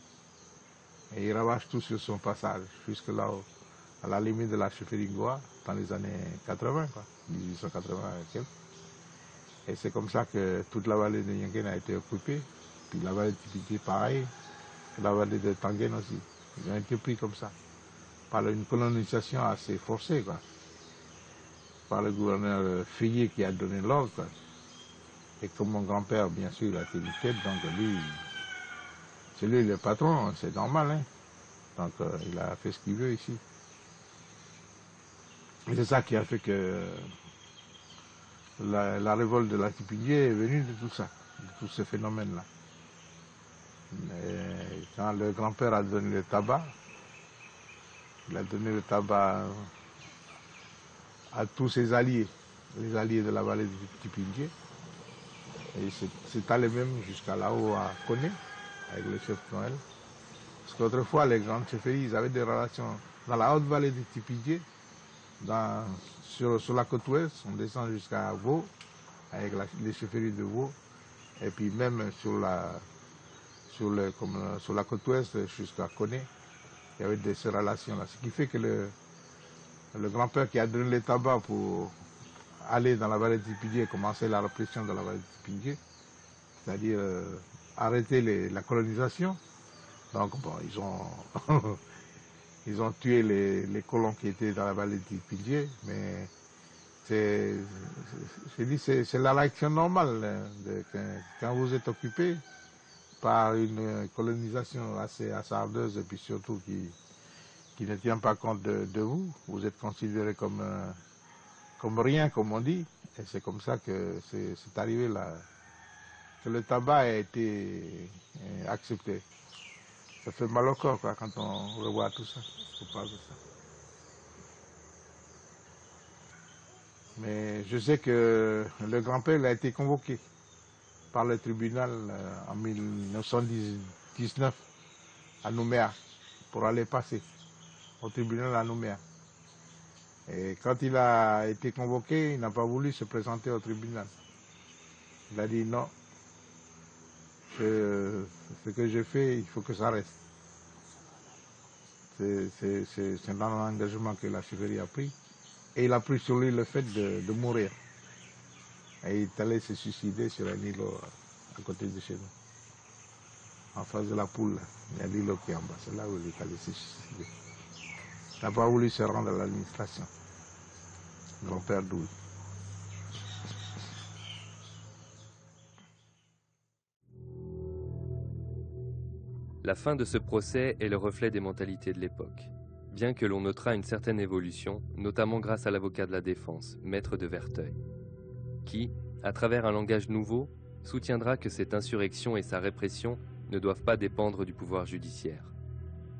Et il ravage tout sur son passage, jusque là-haut, à la limite de la chefferie Goa, dans les années 80, quoi, 1880 et quelques. Et c'est comme ça que toute la vallée de Yengen a été occupée. Puis la vallée de Tipiti, pareil. Et la vallée de Tangen aussi. Ils ont été pris comme ça. Par une colonisation assez forcée, quoi. Par le gouverneur Feuillet qui a donné l'ordre, quoi. Et comme mon grand-père, bien sûr, il a été une tête, donc lui, c'est lui le patron, c'est normal. Hein. Donc il a fait ce qu'il veut ici. Et c'est ça qui a fait que la révolte de la Tipingué est venue de tout ça, de tous ces phénomènes-là. Quand le grand-père a donné le tabac, il a donné le tabac à tous ses alliés, les alliés de la vallée du Tipingué. Et c'est allé même jusqu'à là-haut à Koné, avec le chef Noël. Parce qu'autrefois, les grandes chefferies, ils avaient des relations dans la haute vallée du Tipingué, sur la côte ouest, on descend jusqu'à Vaud, avec les chefferies de Vaud, et puis même sur la côte ouest jusqu'à Koné, il y avait ces relations-là. Ce qui fait que le grand-père qui a donné le tabac pour aller dans la vallée du Tipingué et commencer la répression de la vallée du Tipingué, c'est-à-dire arrêter la colonisation. Donc bon, ils ont tué les colons qui étaient dans la vallée du Tipingué, mais c'est la réaction normale quand vous êtes occupé par une colonisation assez hasardeuse et puis surtout qui ne tient pas compte de vous. Vous êtes considéré comme rien, comme on dit, et c'est comme ça que c'est arrivé là, que le tabac a été accepté. Ça fait mal au corps quoi, quand on revoit tout ça, on parle de ça. Mais je sais que le grand-père a été convoqué par le tribunal en 1919 à Nouméa pour aller passer au tribunal à Nouméa. Et quand il a été convoqué, il n'a pas voulu se présenter au tribunal. Il a dit non, ce que j'ai fait, il faut que ça reste. C'est un engagement que la chefferie a pris. Et il a pris sur lui le fait de mourir. Et il est allé se suicider sur un îlot à côté de chez nous. En face de la poule, il y a l'îlot qui est en bas. C'est là où il est allé se suicider. Il n'a pas voulu se rendre à l'administration. Grand-père Douy. La fin de ce procès est le reflet des mentalités de l'époque. Bien que l'on notera une certaine évolution, notamment grâce à l'avocat de la défense, Maître de Verteuil, qui, à travers un langage nouveau, soutiendra que cette insurrection et sa répression ne doivent pas dépendre du pouvoir judiciaire.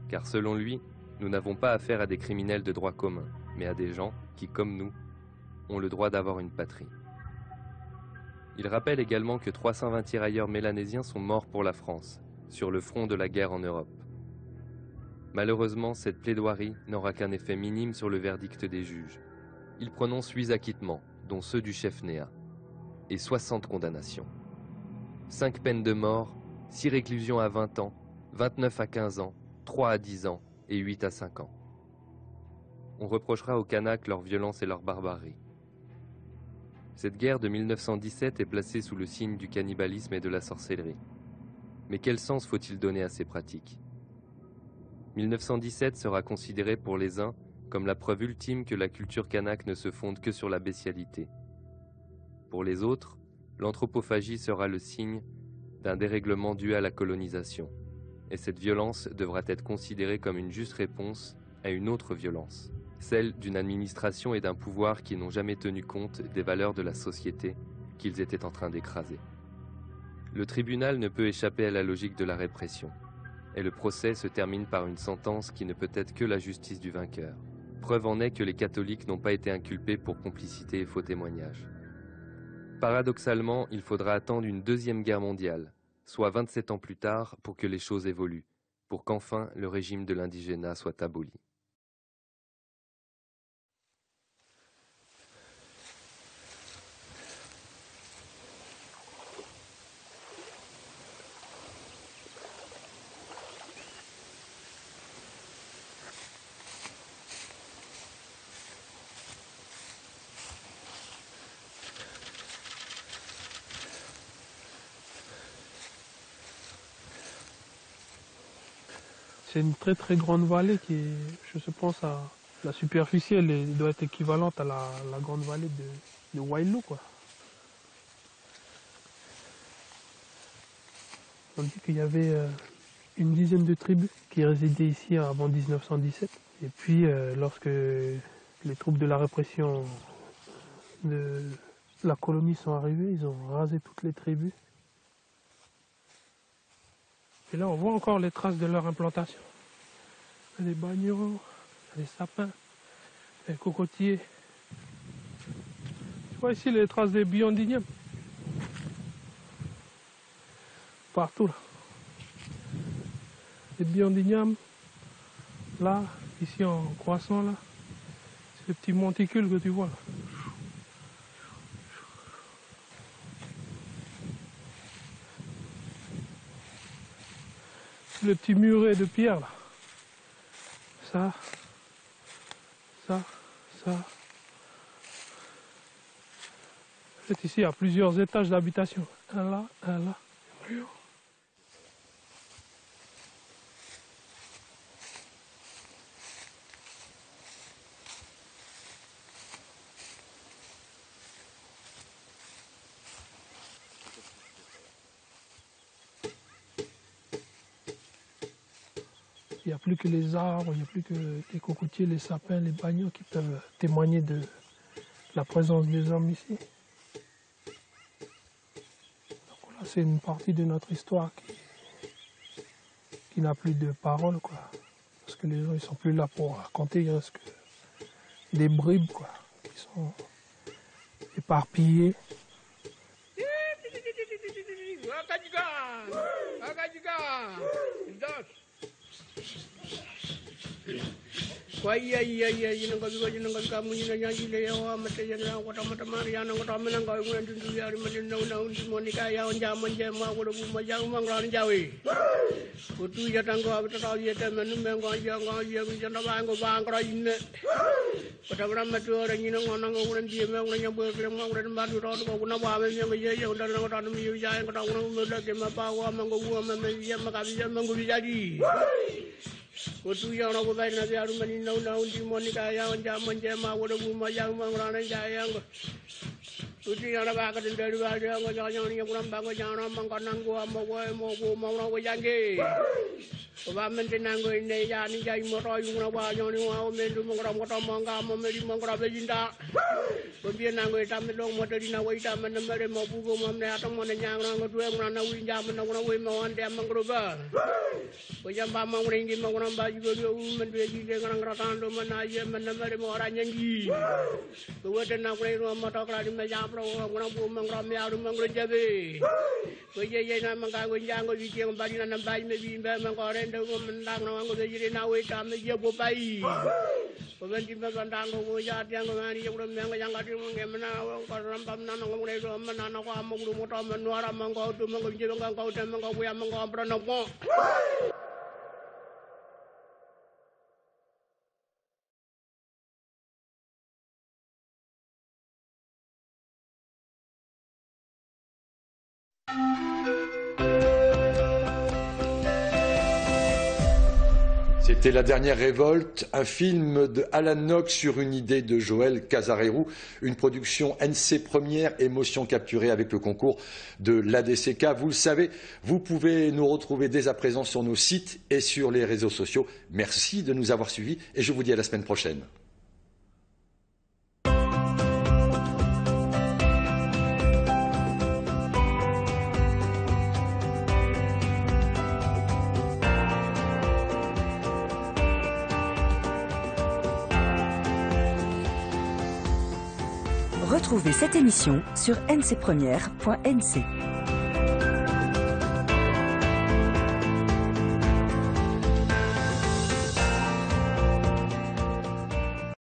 Car selon lui, nous n'avons pas affaire à des criminels de droit commun, mais à des gens qui, comme nous, ont le droit d'avoir une patrie. Il rappelle également que 320 tirailleurs mélanésiens sont morts pour la France, sur le front de la guerre en Europe. Malheureusement, cette plaidoirie n'aura qu'un effet minime sur le verdict des juges. Ils prononcent 8 acquittements, dont ceux du chef Néa, et 60 condamnations. 5 peines de mort, 6 réclusions à 20 ans, 29 à 15 ans, 3 à 10 ans et 8 à 5 ans. On reprochera aux Kanaks leur violence et leur barbarie. Cette guerre de 1917 est placée sous le signe du cannibalisme et de la sorcellerie. Mais quel sens faut-il donner à ces pratiques ? 1917 sera considéré pour les uns comme la preuve ultime que la culture kanak ne se fonde que sur la bestialité. Pour les autres, l'anthropophagie sera le signe d'un dérèglement dû à la colonisation, et cette violence devra être considérée comme une juste réponse à une autre violence, celle d'une administration et d'un pouvoir qui n'ont jamais tenu compte des valeurs de la société qu'ils étaient en train d'écraser. Le tribunal ne peut échapper à la logique de la répression, et le procès se termine par une sentence qui ne peut être que la justice du vainqueur. Preuve en est que les catholiques n'ont pas été inculpés pour complicité et faux témoignage. Paradoxalement, il faudra attendre une deuxième guerre mondiale, soit 27 ans plus tard, pour que les choses évoluent, pour qu'enfin le régime de l'indigénat soit aboli. C'est une très très grande vallée qui, je pense, à la superficie, elle doit être équivalente à la grande vallée de Wailou, quoi. On dit qu'il y avait une dizaine de tribus qui résidaient ici avant 1917. Et puis, lorsque les troupes de la répression de la colonie sont arrivées, ils ont rasé toutes les tribus. Et là, on voit encore les traces de leur implantation. Les bagneaux, les sapins, les cocotiers. Tu vois ici les traces des biondiniums. Partout là. Les biondiniums, là, ici en croissant là, c'est le petit monticule que tu vois là. Le petit muret de pierre là. Ça. En fait, ici, il y a plusieurs étages d'habitation. Un là, plus haut. Il n'y a plus que les arbres, il n'y a plus que les cocotiers, les sapins, les bagneaux qui peuvent témoigner de la présence des hommes ici. Donc là, c'est une partie de notre histoire qui n'a plus de parole, quoi. Parce que les gens ne sont plus là pour raconter, il reste que des bribes, quoi, qui sont éparpillées. Iya yang kau juga jangan kamu jangan nyanyi leo amat jangan kau tamat marian kau tamat kau kemudian tunjuk hari macam naun di monika ya zaman jema kau dah majang mangran jawi. Kutu jatang kau abis tahu dia temen mengkau jangan jangan bang kau ini. Kau tamat mati orang ini orang kemudian dia mengurangi yang berkelang mengurangi batu tahu kau guna bawa yang kerja yang udah kau tahu miu jaya kau tahu orang muda kema bawa menggugur memilih makabija menggugur jadi. Kutu yang orang baik nabi arum mani naun di monika yang zaman jema wadah buma yang mengrana jaya. Kutu yang orang bakat dari bahagia yang jangan yang kurang bagus jangan mengkanang gua mau orang janji. Bapak menteri nanggo ini jangan jadi motor yang kurang bagus yang mau mendu mengeram kota mangga memilih mengeram cinta. Kemudian nanggo hitam dong motor di nanggo hitam menemani mau buku memilih atau mau nyang nanggo dua mengenai winjam mengenai wimauan dia menggerubah. Kujam pamang ringgi mengenai baju baju menduji dengan keratan do menaya menemani orang nyanyi. Kemudian nanggo rumah motor keladi meja pro mengenai bu mengeram ya rumah mengejabe. Kujaya nama mengkagu jango biji kembali nanam bayi membimba mengkoreng do mendang nanggo biji nawe tam meja bopai. Kemudian mengandang kujat yang mengani yang belum yang kadi mengemana orang pam nanang mengenai do menanang ko among do motor menuara mengkau do mengkuji mengkau dan mengkau ya mengkau pranoko. C'était La Dernière Révolte, un film de Alan Knox sur une idée de Joël Casarero, une production NC Première, émotion capturée avec le concours de l'ADCK. Vous le savez, vous pouvez nous retrouver dès à présent sur nos sites et sur les réseaux sociaux. Merci de nous avoir suivis et je vous dis à la semaine prochaine. Retrouvez cette émission sur ncpremière.nc.